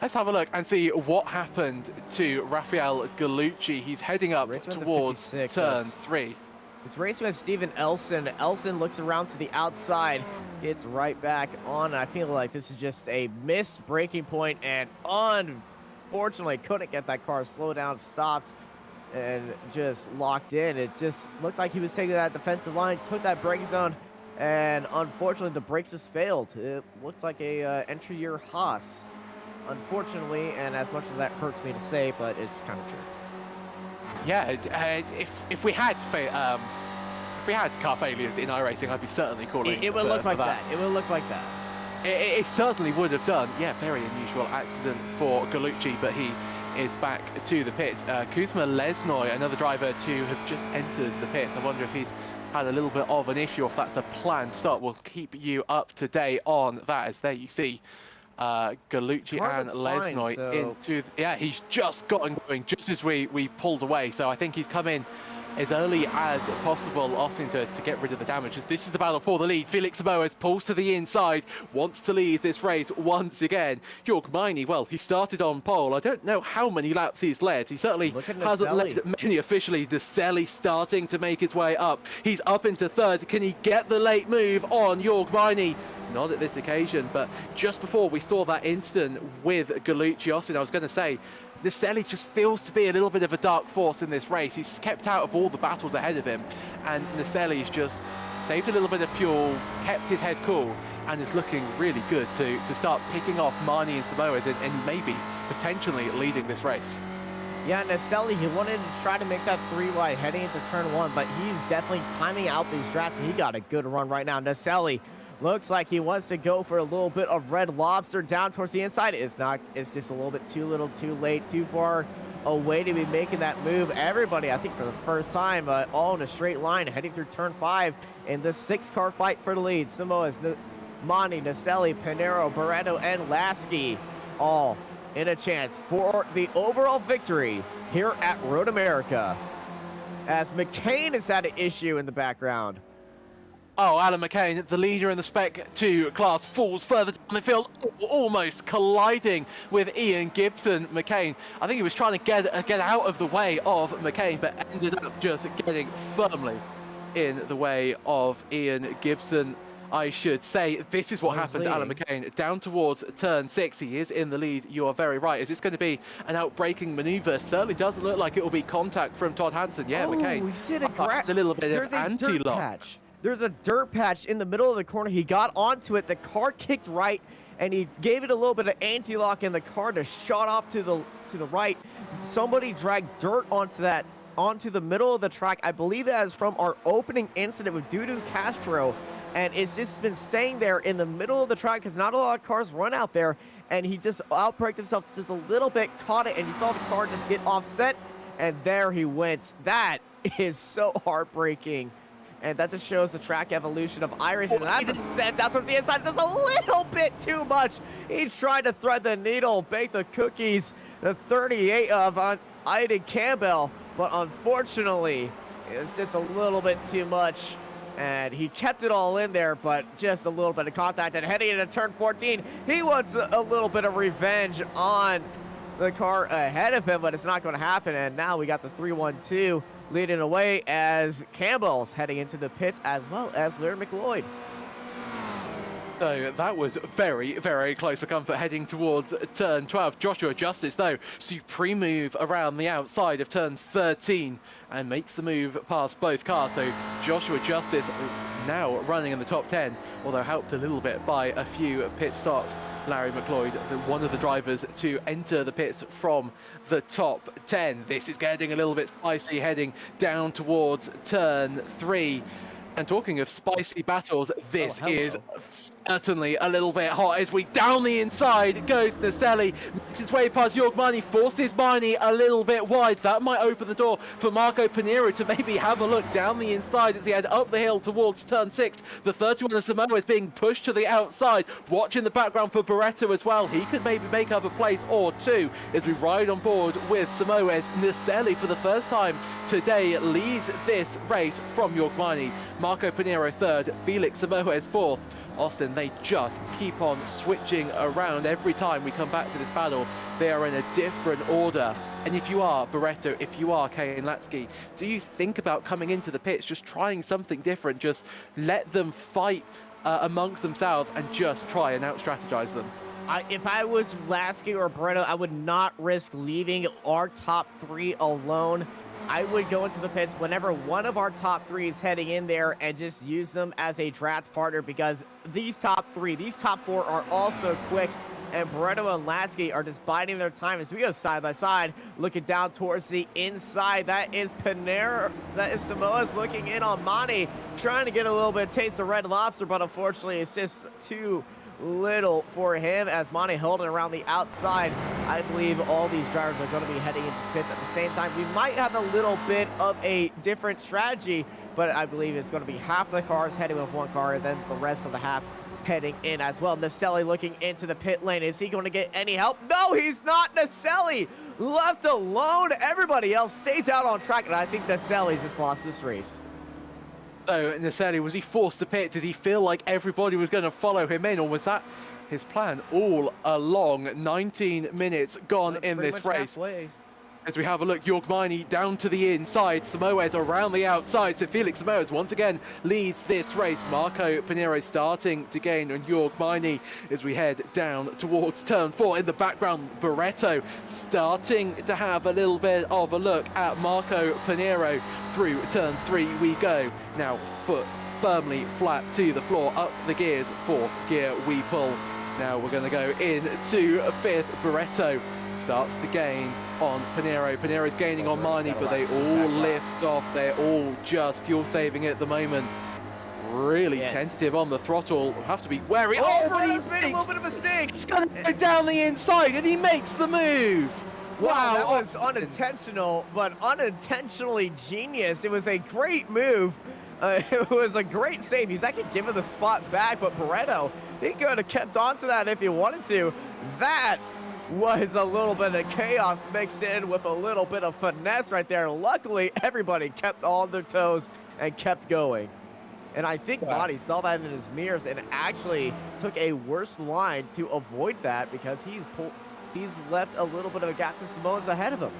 let's have a look and see what happened to Rafael Gallucci. He's heading up towards turn 3. He's racing with Steven Elson. Elson looks around to the outside, gets right back on. I feel like this is just a missed braking point, and unfortunately couldn't get that car slowed down, stopped, and just locked in. It just looked like he was taking that defensive line, took that brake zone, and unfortunately the brakes just failed. It looked like a entry year Haas, unfortunately, and as much as that hurts me to say, but it's kind of true. Yeah, if we had car failures in iRacing, I'd be certainly calling. It would look like that. It would look like that. It certainly would have done. Yeah, very unusual accident for Gallucci, but he is back to the pits. Kuzma Lesnoy, another driver to have just entered the pits. I wonder if he's had a little bit of an issue, or if that's a planned stop. We'll keep you up to date on that, as there you see Gallucci and Lesnoy into he's just gotten going just as we pulled away. So I think he's come in as early as possible, Austin, to get rid of the damages. This is the battle for the lead. Felix Samoas pulls to the inside, wants to lead this race once again. Jorg Miney, well, he started on pole. I don't know how many laps he's led. He certainly hasn't led many officially. Naselli starting to make his way up. He's up into 3rd. Can he get the late move on Jorg Miney? Not at this occasion, but just before we saw that incident with Gallucci, Austin, I was going to say, Naselli just feels to be a little bit of a dark force in this race. He's kept out of all the battles ahead of him, and Naselli's just saved a little bit of fuel, kept his head cool, and is looking really good to start picking off Marnie and Samoas and maybe potentially leading this race. Yeah, Naselli, he wanted to try to make that 3 wide heading into turn 1, but he's definitely timing out these drafts, and he got a good run right now. Naselli looks like he wants to go for a little bit of red lobster down towards the inside. It's not. It's just a little bit too little, too late, too far away to be making that move. Everybody, I think for the first time, all in a straight line, heading through turn 5 in the 6-car fight for the lead. Samoas, Monty, Naselli, Pinero, Barreto, and Lasky all in a chance for the overall victory here at Road America. As McCain has had an issue in the background. Oh, Alan McCain, the leader in the Spec 2 class, falls further down the field, almost colliding with Ian Gibson. McCain, I think he was trying to get out of the way of McCain, but ended up just getting firmly in the way of Ian Gibson. I should say this is what happened to Alan McCain down towards turn 6. He is in the lead. You are very right. Is this going to be an outbraking maneuver? Certainly doesn't look like it will be contact from Todd Hansen. Yeah, McCain. We've seen a little bit of anti-lock. There's a dirt patch in the middle of the corner. He got onto it. The car kicked right, and he gave it a little bit of anti-lock, and the car just shot off to the right. Somebody dragged dirt onto the middle of the track. I believe that is from our opening incident with Dudu Castro. And it's just been staying there in the middle of the track because not a lot of cars run out there. And he just outbraked himself just a little bit, caught it, and you saw the car just get offset. And there he went. That is so heartbreaking. And that just shows the track evolution of iRacing. And that's a sent out towards the inside just a little bit too much. He tried to thread the needle, bake the cookies, the 38 of Aiden Campbell. But unfortunately, it's just a little bit too much. And he kept it all in there, but just a little bit of contact. And heading into turn 14, he wants a little bit of revenge on the car ahead of him, but it's not going to happen. And now we got the 3-1-2 leading away as Campbell's heading into the pits, as well as Larry McLeod. So that was very, very close for comfort heading towards turn 12. Joshua Justice, though, supreme move around the outside of turns 13 and makes the move past both cars. So Joshua Justice now running in the top 10, although helped a little bit by a few pit stops. Larry McLeod, one of the drivers to enter the pits from the top 10. This is getting a little bit spicy heading down towards turn 3. And talking of spicy battles, this is certainly a little bit hot as we down the inside goes Naselli, makes his way past Yorgmani, forces Marnie a little bit wide. That might open the door for Marco Pinero to maybe have a look down the inside as he head up the hill towards turn 6. The 31 of Samoa is being pushed to the outside. Watch in the background for Barreto as well. He could maybe make up a place or two as we ride on board with Samoes. Naselli for the first time today leads this race from Yorgmani. Marco Pinero third, Felix Samoes fourth. Austin, they just keep on switching around every time we come back to this battle. They are in a different order. And if you are Barreto, if you are Kane Latsky, do you think about coming into the pits, just trying something different, just let them fight amongst themselves and just try and out-strategize them? If I was Lasky or Barreto, I would not risk leaving our top 3 alone. I would go into the pits whenever one of our top 3 is heading in there and just use them as a draft partner, because these top 4 are also quick, and Barreto and Lasky are just biding their time as we go side by side, looking down towards the inside. That is Pinero, that is Samoa's looking in on Monty, trying to get a little bit of taste of Red Lobster, but unfortunately it's just too little for him as Monty holding around the outside. I believe all these drivers are going to be heading into pits at the same time. We might have a little bit of a different strategy, but I believe it's going to be half the cars heading with one car and then the rest of the half heading in as well. Naselli looking into the pit lane. Is he going to get any help? No, he's not. Naselli left alone. Everybody else stays out on track, and I think Naselli's just lost this race. So Naselli, was he forced to pit? Did he feel like everybody was going to follow him in, or was that his plan all along? 19 minutes gone in this race. Halfway. As we have a look, Yorgmani down to the inside, Samoes around the outside, so Felix Samoes once again leads this race. Marco Pinero starting to gain on Yorgmani as we head down towards turn 4. In the background, Barreto starting to have a little bit of a look at Marco Pinero. Through turns 3 we go. Now foot firmly flat to the floor, up the gears, 4th gear we pull. Now we're going to go into 5th. Barreto starts to gain on Pinero. Pinero's gaining on Marnie, but they all lift off. They're all just fuel saving at the moment. Really tentative on the throttle. Have to be wary. Oh, he's made a little bit of a mistake. He's going to go down the inside, and he makes the move. Wow, that was unintentional, but unintentionally genius. It was a great move It was a great save. He's actually given the spot back, but Barreto, he could have kept on to that if he wanted to. That was a little bit of chaos mixed in with a little bit of finesse right there. Luckily, everybody kept on their toes and kept going. And I think Bonnie saw that in his mirrors and actually took a worse line to avoid that because he's left a little bit of a gap to Samoans ahead of him.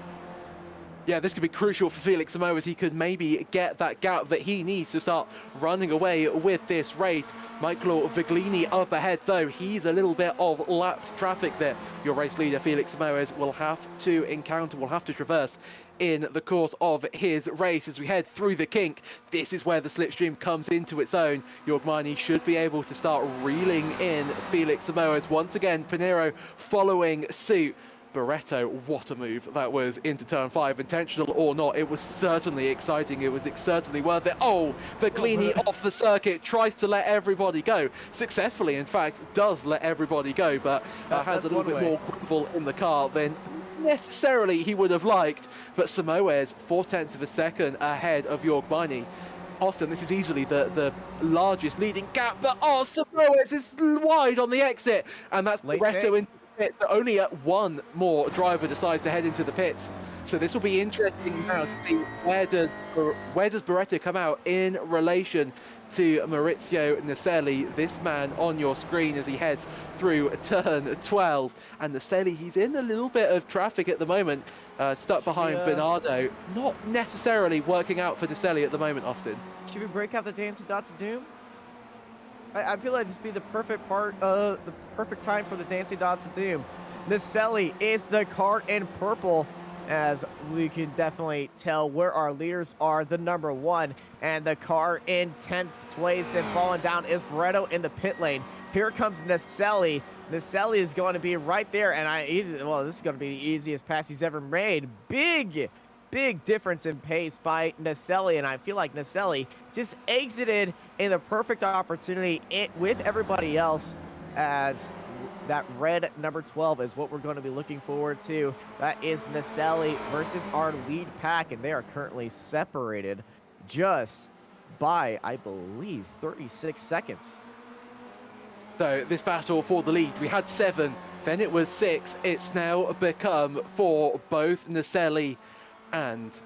Yeah, this could be crucial for Felix Samoas. He could maybe get that gap that he needs to start running away with this race. Michael Viglini up ahead, though. He's a little bit of lapped traffic that your race leader, Felix Samoas, will have to encounter, will have to traverse in the course of his race. As we head through the kink, this is where the slipstream comes into its own. Yorgmani should be able to start reeling in Felix Samoas. Once again, Pinero following suit. Barreto, what a move that was into turn 5, intentional or not. It was certainly exciting. It was certainly worth it. Oh, Viglini off the circuit, tries to let everybody go. Successfully, in fact, does let everybody go, but has a little bit more gravel in the car than necessarily he would have liked. But Samoes, 0.4 of a second ahead of Yorgmani. Austin, this is easily the largest leading gap, but oh, Samoes is wide on the exit, and that's Barreto into pits, but only at one more driver decides to head into the pits. So this will be interesting now to see where does Barreto come out in relation to Maurizio Naselli, this man on your screen as he heads through turn 12. And Naselli, he's in a little bit of traffic at the moment, stuck behind Bernardo. Not necessarily working out for Naselli at the moment, Austin. Should we break out the Dancing Dots of Doom? I feel like this would be the perfect the perfect time for the Dancing Dots of Doom. Naselli is the car in purple, as we can definitely tell where our leaders are. The number 1 and the car in 10th place and falling down is Barreto in the pit lane. Here comes Naselli. Naselli is going to be right there, and this is going to be the easiest pass he's ever made. Big difference in pace by Naselli, and I feel like Naselli just exited in the perfect opportunity with everybody else, as that red number 12 is what we're going to be looking forward to. That is Naselli versus our lead pack, and they are currently separated just by, I believe, 36 seconds. So this battle for the lead, we had 7, then it was 6. It's now become 4. Both Naselli and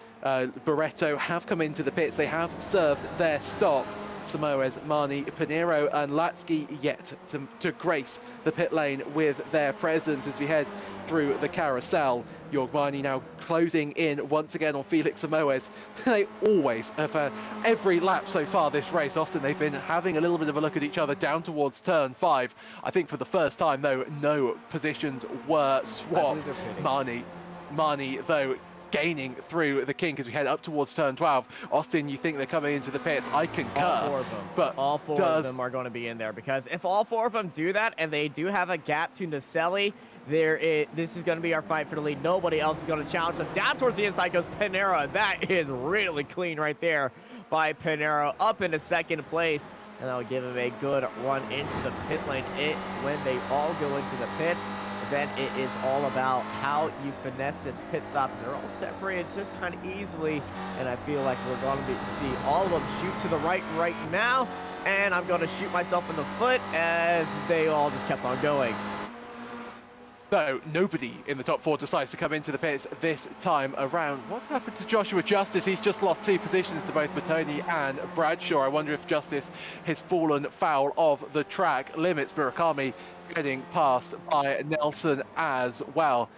Barreto have come into the pits. They have served their stop. Samoes, Mani, Pinero and Latsky yet to grace the pit lane with their presence as we head through the carousel. Yorgmani now closing in once again on Felix Samoes. They always have, every lap so far this race, Austin, they've been having a little bit of a look at each other down towards turn 5. I think for the first time, though, no positions were swapped. Mani, though, gaining through the kink as we head up towards turn 12. Austin, you think they're coming into the pits? I concur. All 4 of them. But all 4 of them are going to be in there, because if all 4 of them do that and they do have a gap to Naselli, this is going to be our fight for the lead. Nobody else is going to challenge them. Down towards the inside goes Pinero. That is really clean right there by Pinero, up into 2nd place, and that'll give him a good run into the pit lane. When they all go into the pits, then it is all about how you finesse this pit stop. They're all separated just kind of easily, and I feel like we're going to see all of them shoot to the right now, and I'm going to shoot myself in the foot as they all just kept on going. So nobody in the top 4 decides to come into the pits this time around. What's happened to Joshua Justice? He's just lost 2 positions to both Bertoni and Bradshaw. I wonder if Justice has fallen foul of the track limits. Murakami getting passed by Nelson as well.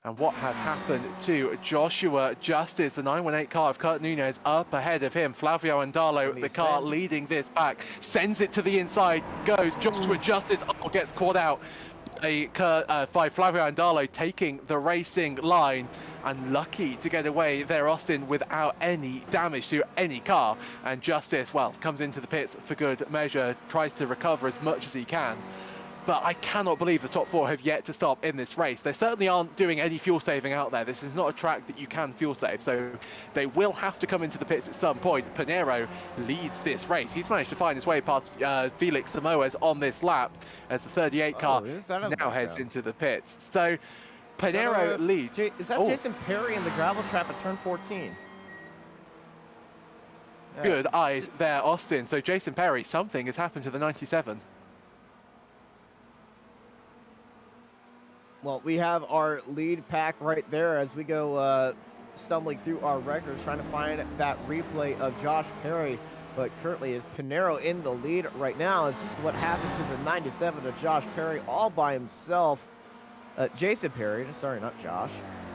And what has happened to Joshua Justice? The 918 car of Kurt Nunez up ahead of him. Flavio Andalo, the car leading this pack, sends it to the inside, goes Joshua Justice, gets caught out. By Flavio Andalo taking the racing line, and lucky to get away there, Austin, without any damage to any car. And Justice, well, comes into the pits for good measure, tries to recover as much as he can. But I cannot believe the top 4 have yet to stop in this race. They certainly aren't doing any fuel saving out there. This is not a track that you can fuel save, so they will have to come into the pits at some point. Pinero leads this race. He's managed to find his way past Felix Samoes on this lap as the 38 car now heads into the pits. So Pinero leads. Is that Jason Perry in the gravel trap at turn 14? Good eyes there, Austin. So Jason Perry, something has happened to the 97. Well, we have our lead pack right there as we go stumbling through our records, trying to find that replay of Josh Perry. But currently is Pinero in the lead right now, as this is what happened to the 97 to Josh Perry all by himself. Jason Perry, sorry, not Josh,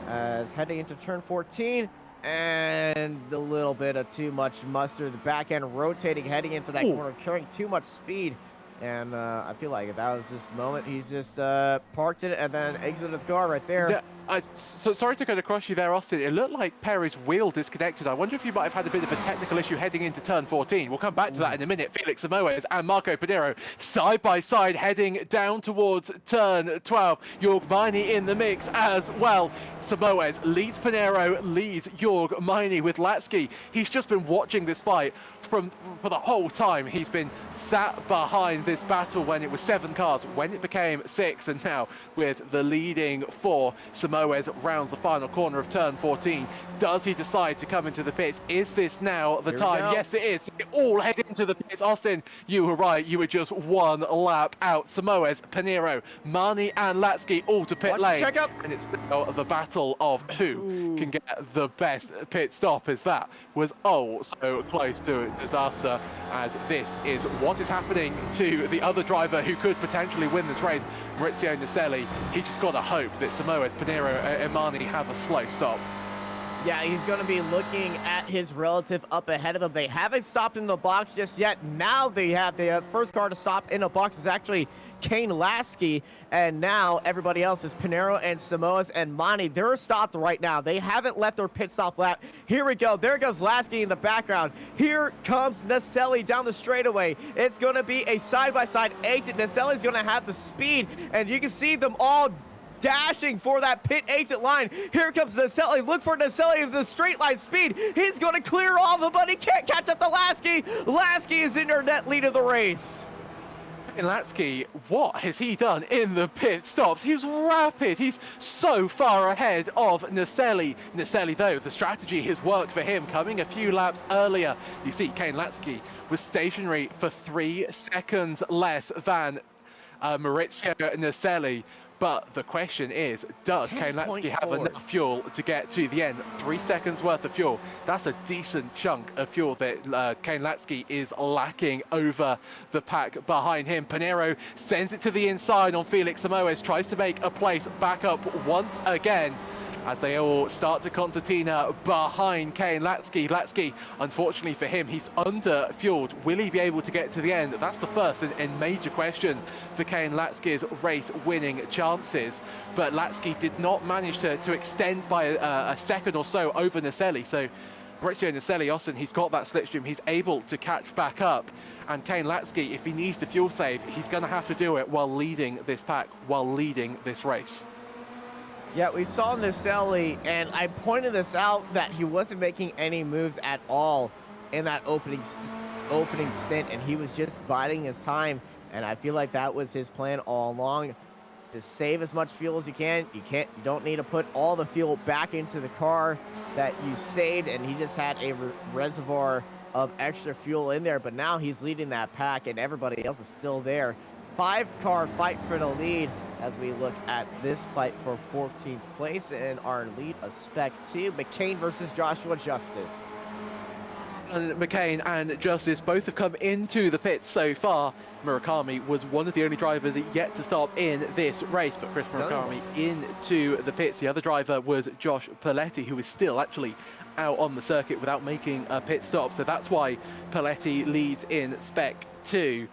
as heading into turn 14. And a little bit of too much mustard. The back end rotating, heading into that corner, carrying too much speed. And I feel like that was this moment. He's just parked it and then exited the car right there. Yeah, so sorry to cut across you there, Austin. It looked like Perry's wheel disconnected. I wonder if you might have had a bit of a technical issue heading into turn 14. We'll come back to that in a minute. Felix Samoes and Marco Pinero side by side heading down towards turn 12. Jorg Meine in the mix as well. Samoes leads Pinero, leads Jorg Meine with Latski. He's just been watching this fight for the whole time. He's been sat behind this battle when it was 7 cars, when it became 6, and now with the leading 4, Samoes rounds the final corner of turn 14. Does he decide to come into the pits? Is this now the time? Yes, it is. They all head into the pits. Austin, you were right. You were just 1 lap out. Samoes, Pinero, Mani, and Latski all to pit lane. And it's now the battle of who can get the best pit stop, as that was so close to a disaster, as this is what is happening to the other driver who could potentially win this race, Maurizio Naselli. He just got to hope that Samoes, Pinero, and Mani have a slow stop. Yeah, he's going to be looking at his relative up ahead of him. They haven't stopped in the box just yet. Now they have the first car to stop in the box is actually Kane Lasky, and now everybody else is Pinero and Samoes and Mani. They're stopped right now. They haven't left their pit stop lap. Here we go. There goes Lasky in the background. Here comes Naselli down the straightaway. It's going to be a side-by-side exit. Naselli's going to have the speed, and you can see them all dashing for that pit exit line. Here comes Naselli. Look for Naselli with the straight line speed. He's going to clear all of them, but he can't catch up to Lasky. Lasky is in their net lead of the race. And Latski, what has he done in the pit stops? He's rapid. He's so far ahead of Naselli. Naselli, though, the strategy has worked for him, coming a few laps earlier. You see, Kane Latski was stationary for 3 seconds less than Maurizio Naselli. But the question is, does Kane Latski have enough fuel to get to the end? 3 seconds worth of fuel. That's a decent chunk of fuel that Kane Latski is lacking over the pack behind him. Pinero sends it to the inside on Felix Samoes, tries to make a place back up once again, as they all start to concertina behind Kane Latski. Latski, unfortunately for him, he's under-fueled. Will he be able to get to the end? That's the first and major question for Kane Latski's race-winning chances. But Latski did not manage to extend by a second or so over Naselli. So Maurizio Naselli, Austin, he's got that slipstream. He's able to catch back up. And Kane Latski, if he needs to fuel save, he's going to have to do it while leading this pack, while leading this race. Yeah, we saw Naselli, and I pointed this out that he wasn't making any moves at all in that opening stint, and he was just biding his time. And I feel like that was his plan all along, to save as much fuel as you can. You don't need to put all the fuel back into the car that you saved, and he just had a reservoir of extra fuel in there. But now he's leading that pack, and everybody else is still there. 5-car fight for the lead as we look at this fight for 14th place, and our lead a Spec 2, McCain versus Joshua Justice. And McCain and Justice both have come into the pits so far. Murakami was one of the only drivers yet to stop in this race, but Chris Murakami into the pits. The other driver was Josh Paletti, who is still actually out on the circuit without making a pit stop. So that's why Paletti leads in Spec 2.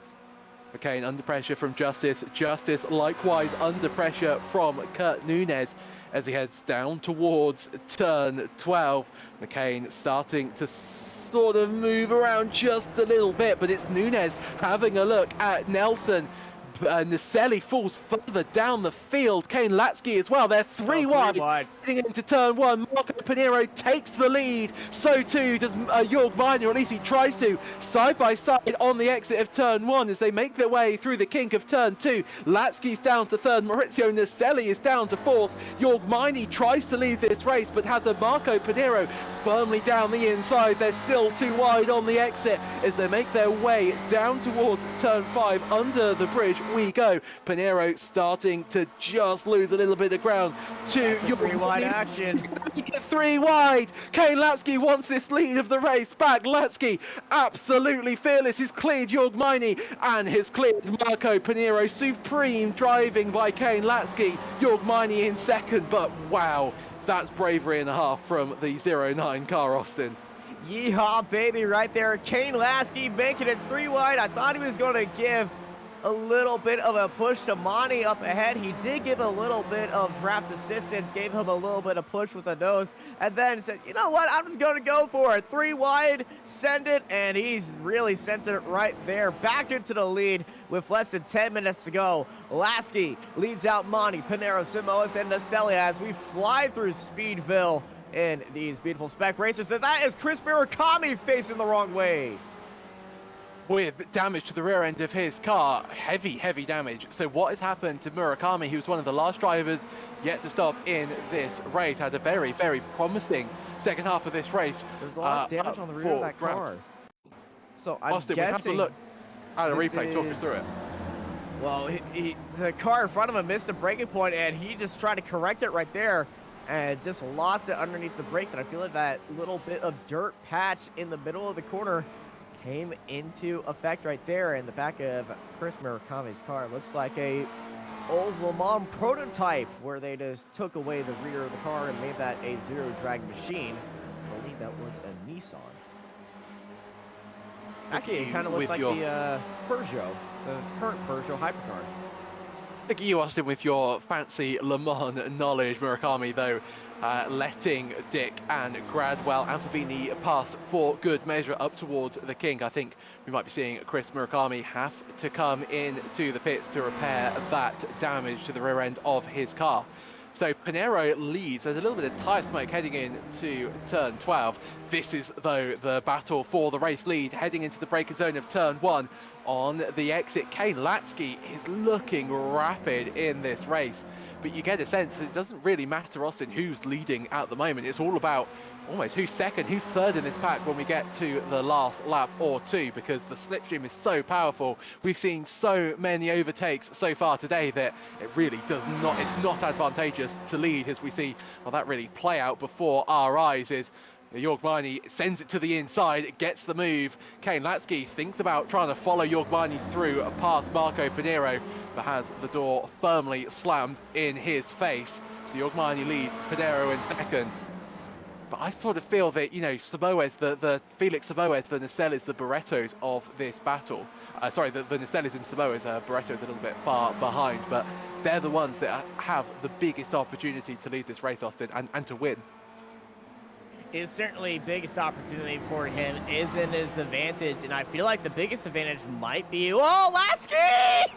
McCain under pressure from Justice. Justice likewise under pressure from Kurt Nunes as he heads down towards turn 12. McCain starting to sort of move around just a little bit, but it's Nunes having a look at Nelson. Naselli falls further down the field. Kane Latsky as well. They're three wide. Heading into turn one. Marco Pinheiro takes the lead. So too does Jorg Minor, or at least he tries to. Side by side on the exit of turn one as they make their way through the kink of turn two. Latsky's down to third. Maurizio Naselli is down to fourth. Jorg Minor tries to lead this race but has a Marco Pinheiro firmly down the inside. They're still too wide on the exit as they make their way down towards turn five. Under the bridge we go. Pinheiro starting to just lose a little bit of ground to three wide action. He's going to get three wide. Kane Latsky wants this lead of the race back. Latsky absolutely fearless. He's cleared Jorg Minor and has cleared Marco Pinheiro. Supreme driving by Kane Latsky. Jorg Minor in second, but wow, that's bravery and a half from the 09 car, Austin. Yeehaw, baby, right there. Kane Latsky making it three wide. I thought he was going to give a little bit of a push to Monty up ahead. He did give a little bit of draft assistance, gave him a little bit of push with the nose, and then said, you know what, I'm just going to go for it. Three wide, send it, and he's really sent it right there. Back into the lead with less than 10 minutes to go. Latsky leads out Monty, Pinheiro, Simoes, and Naselli as we fly through Speedville in these beautiful spec races. And that is Chris Murakami facing the wrong way, with damage to the rear end of his car. Heavy damage. So what has happened to Murakami, who was one of the last drivers yet to stop in this race, had a very promising second half of this race. There's a lot of damage on the rear of that car. So I'm Austin, guessing we have to look at a replay. Talk us through it. Well, the car in front of him missed a braking point, and he just tried to correct it right there and just lost it underneath the brakes. And I feel like that little bit of dirt patch in the middle of the corner came into effect right there in the back of Chris Murakami's car. Looks like a old Le Mans prototype where they just took away the rear of the car and made that a zero drag machine. I believe that was a Nissan. Actually, it kind of looks like the Peugeot, the current Peugeot hypercar. Look at you, Austin, with your fancy Le Mans knowledge. Murakami, though, letting Dick and Gradwell and Favini pass for good measure up towards the kink. I think we might be seeing Chris Murakami have to come into the pits to repair that damage to the rear end of his car. So Pinheiro leads. There's a little bit of tyre smoke heading into turn 12. This is, though, the battle for the race lead heading into the braking zone of turn 1. On the exit, Kane Latsky is looking rapid in this race, but you get a sense it doesn't really matter, Austin, who's leading at the moment. It's all about almost who's second, who's third in this pack when we get to the last lap or two, because the slipstream is so powerful. We've seen so many overtakes so far today that it really does not, it's not advantageous to lead, as we see that really play out before our eyes. Is Jorg Minor sends it to the inside, it gets the move. Kane Latsky thinks about trying to follow Jorg Minor through past Marco Pinheiro, but has the door firmly slammed in his face. So Jorg Minor leads, Pinheiro in second. But I sort of feel that, you know, Samoes, the Felix Samoes, the Nasellis, the Barrettos of this battle. Sorry, the Nasellis and Samoes, Barretto's a little bit far behind, but they're the ones that have the biggest opportunity to lead this race, Austin, and to win. His certainly biggest opportunity for him is in his advantage, and I feel like the biggest advantage might be, whoa, Latsky!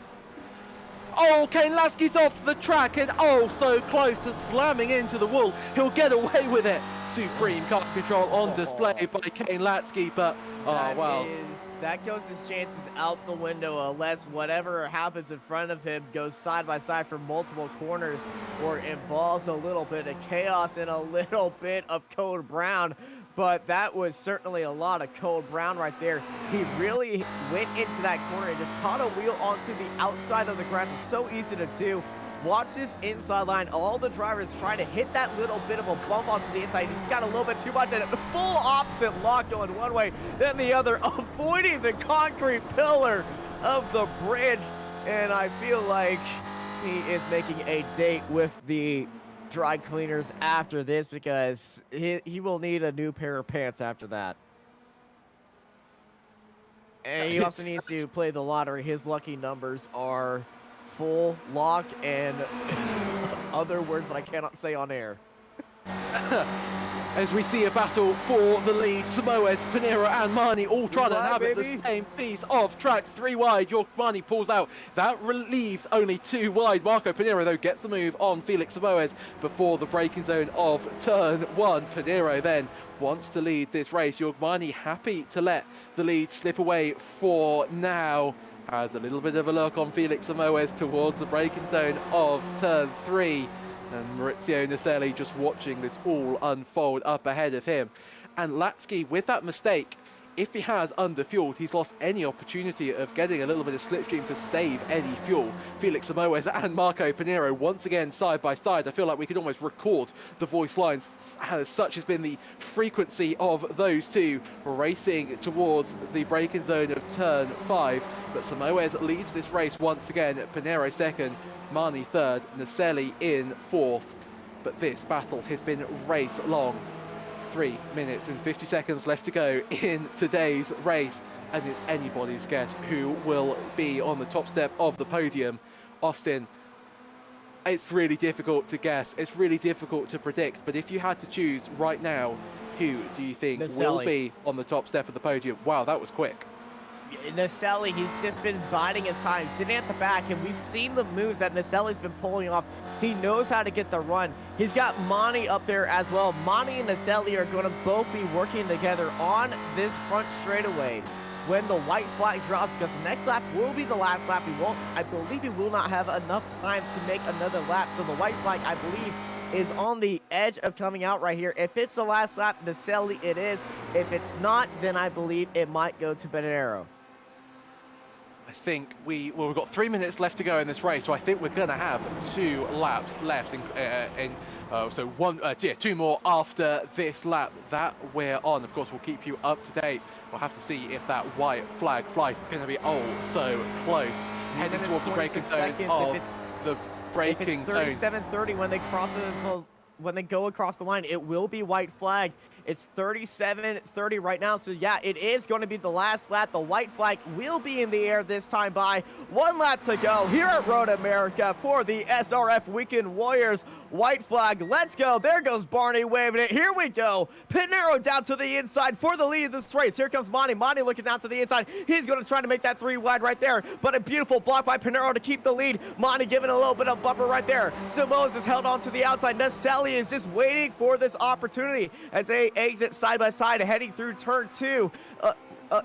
Oh, Kane Latsky's off the track and oh, so close to slamming into the wall. He'll get away with it. Supreme car control on display by Kane Latsky, but oh, well. That goes his chances out the window unless whatever happens in front of him goes side by side for multiple corners or involves a little bit of chaos and a little bit of Code Brown. But that was certainly a lot of Code Brown right there. He really went into that corner and just caught a wheel onto the outside of the grass. It's so easy to do. Watch this inside line. All the drivers trying to hit that little bit of a bump onto the inside. He's got a little bit too much and the full opposite lock going one way, then the other, avoiding the concrete pillar of the bridge. And I feel like he is making a date with the dry cleaners after this, because he will need a new pair of pants after that. And he also needs to play the lottery. His lucky numbers are full, lock, and other words that I cannot say on air. as we see a battle for the lead. Samoes, Pinero and Mani all trying to inhabit the same piece of track. 3 wide, Mani pulls out. That relieves only 2 wide. Marco Pinero, though, gets the move on Felix Samoes before the braking zone of turn 1. Pinero then wants to lead this race. Mani happy to let the lead slip away for now. Has a little bit of a look on Felix Samoes towards the braking zone of turn 3. And Maurizio Naselli just watching this all unfold up ahead of him. And Latsky, with that mistake, if he has underfueled, he's lost any opportunity of getting a little bit of slipstream to save any fuel. Felix Samoes and Marco Pinero once again side by side. I feel like we could almost record the voice lines, as such has been the frequency of those two racing towards the braking zone of turn 5. But Samoes leads this race once again. Pinero second, Mani third, Naselli in 4th. But this battle has been race long. 3 minutes and 50 seconds left to go in today's race, and it's anybody's guess who will be on the top step of the podium. Austin, it's really difficult to guess, it's really difficult to predict, but if you had to choose right now, who do you think will be on the top step of the podium? Wow, that was quick. Naselli, he's just been biding his time, sitting at the back, and we've seen the moves that Naselli's been pulling off. He knows how to get the run. He's got Mani up there as well. Mani and Naselli are going to both be working together on this front straightaway when the white flag drops, because the next lap will be the last lap. I believe he will not have enough time to make another lap, so the white flag, I believe, is on the edge of coming out right here. If it's the last lap, Naselli it is. If it's not, then I believe it might go to Pinero. I think we've got 3 minutes left to go in this race, so I think we're going to have 2 laps left. Two more after this lap that we're on. Of course, we'll keep you up to date. We'll have to see if that white flag flies. It's going to be so close. Heading towards the braking zone of the braking zone. If it's 37:30 when they go across the line, it will be white flag. It's 37:30 right now, so yeah, it is going to be the last lap. The white flag will be in the air this time by 1 lap to go here at Road America for the SRF Weekend Warriors. White flag, let's go. There goes Barney waving it. Here we go. Pinero down to the inside for the lead of this race. Here comes Mani. Mani looking down to the inside. He's going to try to make that 3 wide right there, but a beautiful block by Pinero to keep the lead. Mani giving a little bit of bumper right there. Samoes is held on to the outside. Naselli is just waiting for this opportunity as they exit side by side, heading through turn 2.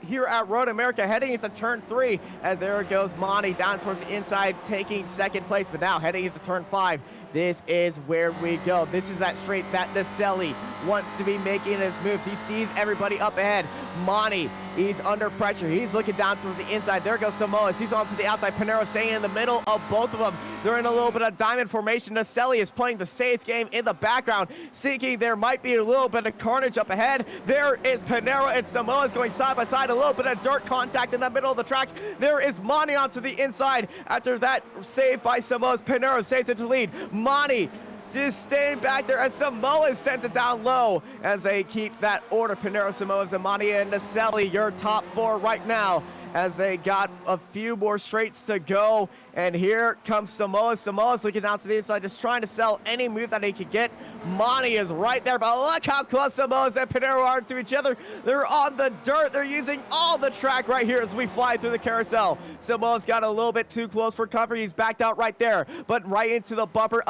Here at Road America, heading into turn 3, and there goes Mani down towards the inside, taking 2nd place, but now heading into turn 5. This is where we go. This is that straight that Naselli wants to be making his moves. He sees everybody up ahead. Mani, he's under pressure. He's looking down towards the inside. There goes Samoes. He's on to the outside. Pinero staying in the middle of both of them. They're in a little bit of diamond formation. Naselli is playing the safe game in the background, thinking there might be a little bit of carnage up ahead. There is Pinero and Samoes going side by side. A little bit of dirt contact in the middle of the track. There is Mani onto the inside. After that save by Samoes, Pinero stays into the lead. Mani just staying back there as Samoa is sent it down low as they keep that order. Pinero, Samoes, and Mani and Naselli, your top 4 right now as they got a few more straights to go. And here comes Samoa. Samoa's looking down to the inside, just trying to sell any move that he could get. Mani is right there, but look how close Samoa's and Pinero are to each other. They're on the dirt. They're using all the track right here as we fly through the carousel. Samoa's got a little bit too close for cover. He's backed out right there, but right into the bumper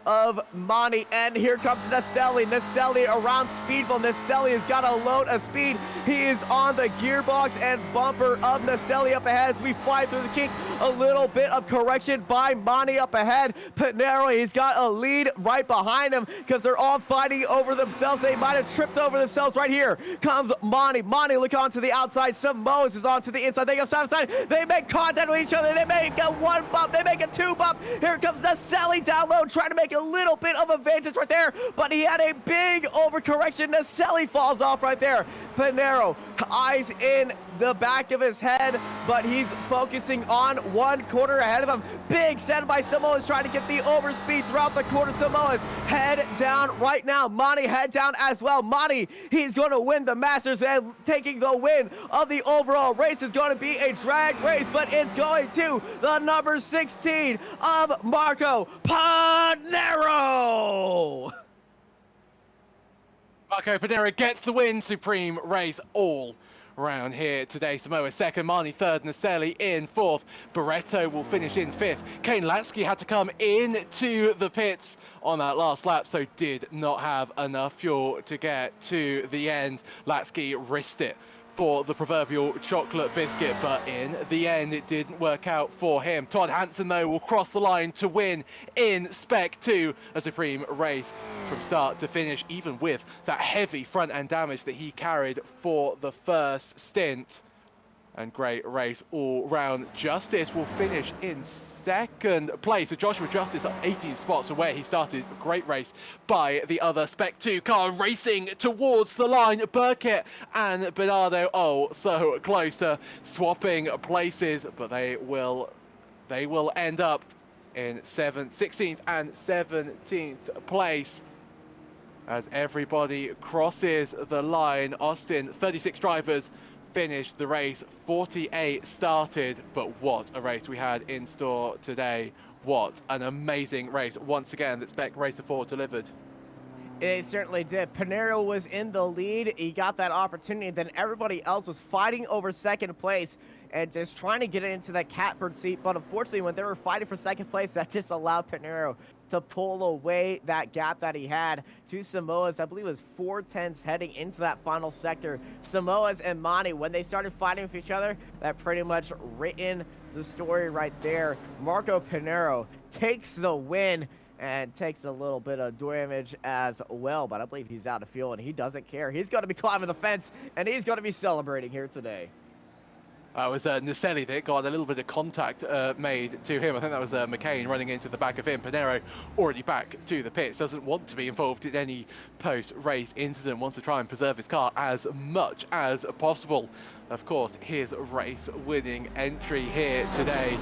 of Mani, and here comes Naselli. Naselli around Speedville. Naselli has got a load of speed. He is on the gearbox and bumper of Naselli up ahead as we fly through the kink. A little bit of correction by Mani up ahead. Pinero, he's got a lead right behind him because they're all fighting over themselves. They might have tripped over themselves right here. Comes Mani. Mani look onto the outside. Samoes is onto the inside. They go side to side. They make contact with each other. They make a 1 bump. They make a 2 bump. Here comes Naselli down low trying to make a little bit of advantage right there, but he had a big overcorrection. Naselli falls off right there. Pinero, eyes in the back of his head, but he's focusing on 1 corner ahead of him. Big send by Samoas trying to get the overspeed throughout the corner. Samoas head down right now. Mani head down as well. Mani, he's going to win the Masters, and taking the win of the overall race is going to be a drag race, but it's going to the number 16 of Marco Pinero. Marco Pinero gets the win. Supreme race all round here today. Samoa second, Marnie third, Naselli in fourth. Barretto will finish in fifth. Kane Latsky had to come into the pits on that last lap, so did not have enough fuel to get to the end. Latsky risked it for the proverbial chocolate biscuit, but in the end it didn't work out for him. Todd Hansen though will cross the line to win in Spec 2, a Supreme race from start to finish, even with that heavy front end damage that he carried for the first stint. And great race all round. Justice will finish in second place. So Joshua Justice up 18 spots from where he started. Great race by the other Spec 2 car racing towards the line. Burkett and Bernardo, oh, so close to swapping places, but they will end up in 16th and 17th place. As everybody crosses the line, Austin, 36 drivers finished the race, 48 started, but what a race we had in store today. What an amazing race once again that Spec Racer 4 delivered. It certainly did. Pinero was in the lead. He got that opportunity. Then everybody else was fighting over second place and just trying to get into that catbird seat. But unfortunately, when they were fighting for second place, that just allowed Pinero to pull away that gap that he had to Samoa's. I believe it was 4/10 heading into that final sector. Samoa's and Mani, when they started fighting with each other, that pretty much written the story right there. Marco Pinero takes the win and takes a little bit of damage as well, but I believe he's out of fuel and he doesn't care. He's going to be climbing the fence and he's going to be celebrating here today. It was Naselli that got a little bit of contact made to him. I think that was McCain running into the back of him. Pinero already back to the pits, doesn't want to be involved in any post-race incident, wants to try and preserve his car as much as possible. Of course, his race-winning entry here today.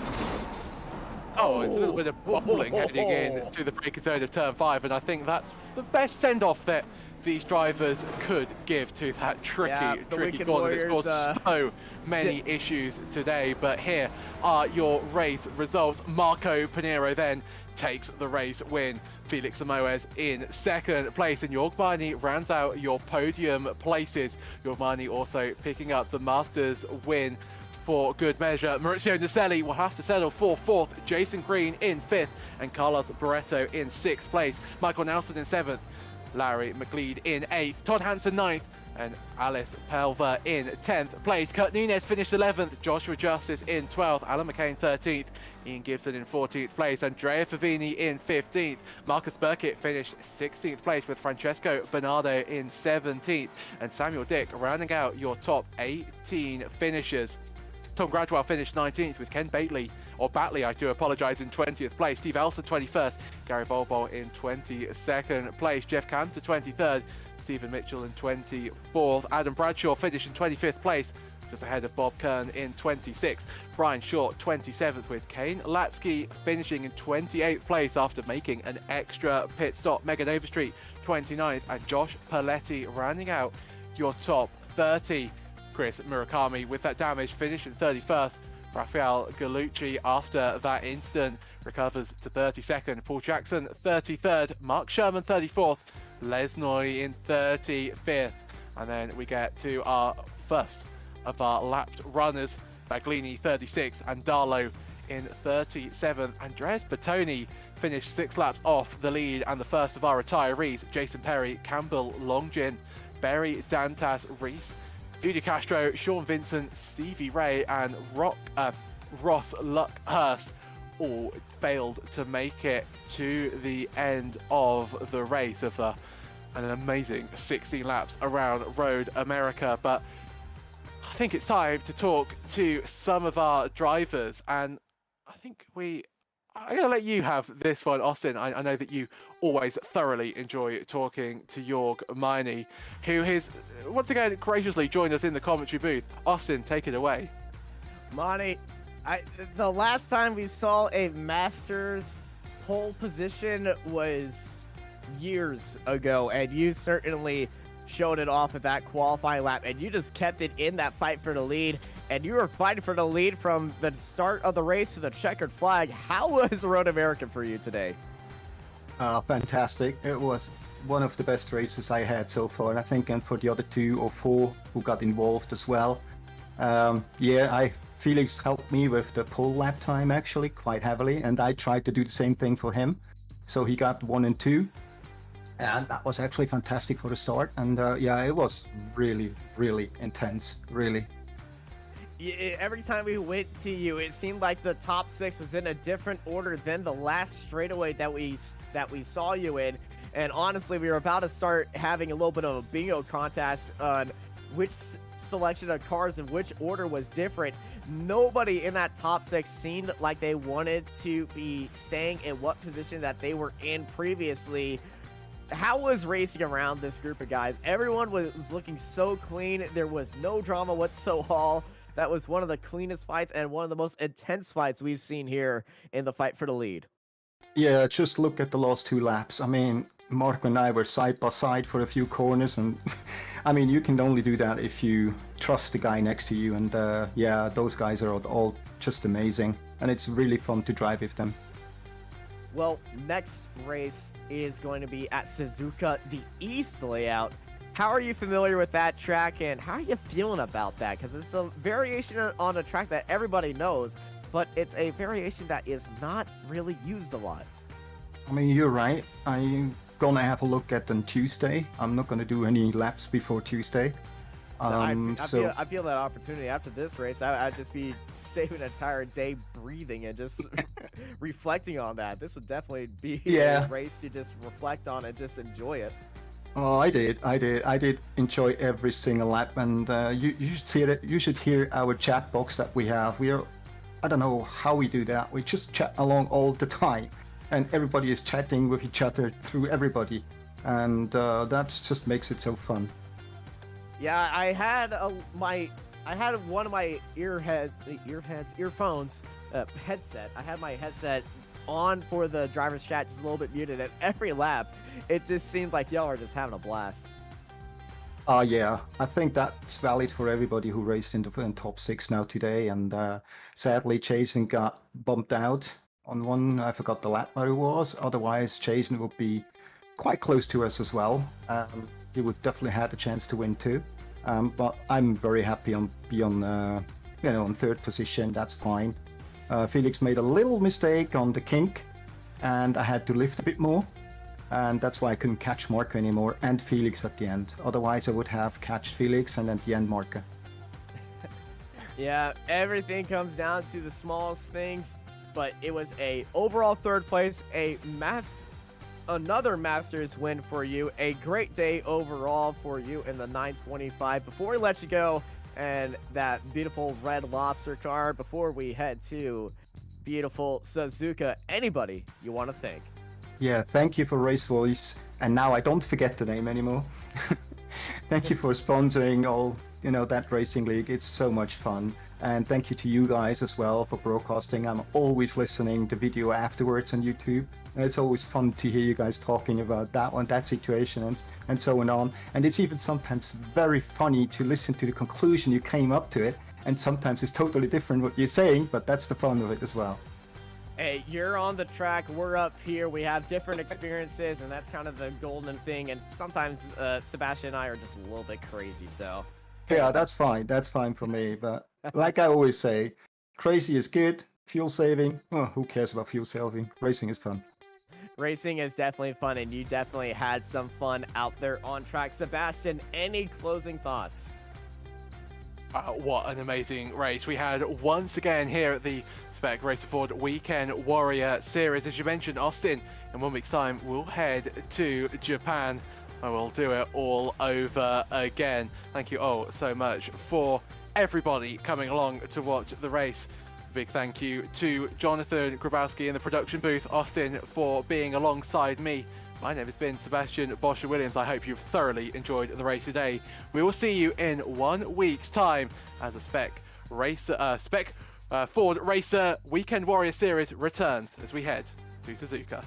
Oh, it's a little bit of bubbling heading in to the braking zone of turn 5, and I think that's the best send-off that these drivers could give to that tricky corner that's caused so many issues today. But here are your race results. Marco Pinero then takes the race win. Felix Samoes in second place, and Jorgmani rounds out your podium places. Jorgmani also picking up the Masters win for good measure. Maurizio Naselli will have to settle for fourth, Jason Green in fifth, and Carlos Barretto in sixth place. Michael Nelson in seventh, Larry McLeod in 8th, Todd Hansen 9th, and Alice Pelver in 10th place. Kurt Nunez finished 11th, Joshua Justice in 12th, Alan McCain 13th, Ian Gibson in 14th place, Andrea Favini in 15th. Marcus Burkett finished 16th place with Francesco Bernardo in 17th, and Samuel Dick rounding out your top 18 finishers. Tom Gradwell finished 19th with Ken Batley, I do apologise, in 20th place. Steve Elson 21st, Gary Volbo in 22nd place, Jeff Cantor 23rd, Stephen Mitchell in 24th, Adam Bradshaw finished in 25th place, just ahead of Bob Kern in 26th, Brian Short 27th with Kane Latsky finishing in 28th place after making an extra pit stop. Megan Overstreet 29th, and Josh Paletti rounding out your top 30. Chris Murakami with that damage finished in 31st. Rafael Gallucci after that incident recovers to 32nd. Paul Jackson 33rd. Mark Sherman 34th. Lesnoy in 35th. And then we get to our first of our lapped runners. Baglini 36th and Darlow in 37th. Andreas Bertoni finished 6 laps off the lead, and the first of our retirees, Jason Perry, Campbell Longjin, Berry Dantas Reese, Udi Castro, Sean Vincent, Stevie Ray, and Ross Luckhurst all failed to make it to the end of the race of an amazing 16 laps around Road America. But I think it's time to talk to some of our drivers, and I think I'm going to let you have this one, Austin. I know that you always thoroughly enjoy talking to Jorg Meine, who has once again graciously joined us in the commentary booth. Austin, take it away. Mani, the last time we saw a Masters pole position was years ago, and you certainly showed it off at that qualifying lap, and you just kept it in that fight for the lead. And you were fighting for the lead from the start of the race to the checkered flag. How was Road America for you today? Fantastic. It was one of the best races I had so far, and I think, and for the other 2 or 4 who got involved as well. Felix helped me with the pole lap time actually quite heavily, and I tried to do the same thing for him. So he got 1 and 2, and that was actually fantastic for the start. And it was really, really intense, really. Every time we went to you, it seemed like the top 6 was in a different order than the last straightaway that we saw you in. And honestly, we were about to start having a little bit of a bingo contest on which selection of cars and which order was different. Nobody in that top 6 seemed like they wanted to be staying in what position that they were in previously. How was racing around this group of guys? Everyone was looking so clean. There was no drama whatsoever. That was one of the cleanest fights and one of the most intense fights we've seen here in the fight for the lead. Yeah, just look at the last 2 laps. I mean, Marco and I were side by side for a few corners, and I mean, you can only do that if you trust the guy next to you. And those guys are all just amazing, and it's really fun to drive with them. Well, next race is going to be at Suzuka, the East layout. How are you familiar with that track, and how are you feeling about that? Because it's a variation on a track that everybody knows, but it's a variation that is not really used a lot. I mean, you're right. I'm gonna have a look at on Tuesday. I'm not gonna do any laps before Tuesday. I feel that opportunity after this race. I'd just be saving an entire day breathing and just reflecting on that. This would definitely be a race you just reflect on and just enjoy it. Oh, I did enjoy every single lap, and you should see it. You should hear our chat box that we have. I don't know how we do that. We just chat along all the time, and everybody is chatting with each other through everybody, and that just makes it so fun. Yeah, I had one of my earphones, headset. I had my headset on for the driver's chat, just a little bit muted, and every lap it just seemed like y'all are just having a blast. Yeah, I think that's valid for everybody who raced in the top 6 now today, and sadly Jason got bumped out on one. I forgot the lap where it was. Otherwise Jason would be quite close to us as well. He would definitely had a chance to win too, but I'm very happy on 3rd position. That's fine. Felix made a little mistake on the kink, and I had to lift a bit more, and that's why I couldn't catch Marco anymore, and Felix at the end. Otherwise I would have catched Felix and at the end Marco. Yeah, everything comes down to the smallest things, but it was a overall 3rd place, another Masters win for you, a great day overall for you in the 925. Before we let you go, and that beautiful red lobster car, before we head to beautiful Suzuka, anybody you want to thank? Yeah, thank you for RaceVoice, and now I don't forget the name anymore. Thank you for sponsoring all, that racing league. It's so much fun. And thank you to you guys as well for broadcasting. I'm always listening to video afterwards on YouTube. And it's always fun to hear you guys talking about that situation and so on. And it's even sometimes very funny to listen to the conclusion you came up to it. And sometimes it's totally different what you're saying, but that's the fun of it as well. Hey, you're on the track, we're up here, we have different experiences, and that's kind of the golden thing. And sometimes Sebastian and I are just a little bit crazy, so. Yeah, that's fine for me. But like I always say, crazy is good, fuel saving, who cares about fuel saving? Racing is fun. Racing is definitely fun, and you definitely had some fun out there on track. Sebastian, any closing thoughts? What an amazing race we had once again here at the Spec Racer Ford Weekend Warrior Series. As you mentioned, Austin, in 1 week's time, we'll head to Japan and we'll do it all over again. Thank you all so much for everybody coming along to watch the race. Big thank you to Jonathan Grabowski in the production booth, Austin for being alongside me. My name has been Sebastian Boscher-Williams. I hope you've thoroughly enjoyed the race today. We will see you in 1 week's time as the Ford Racer Weekend Warrior Series returns as we head to Suzuka.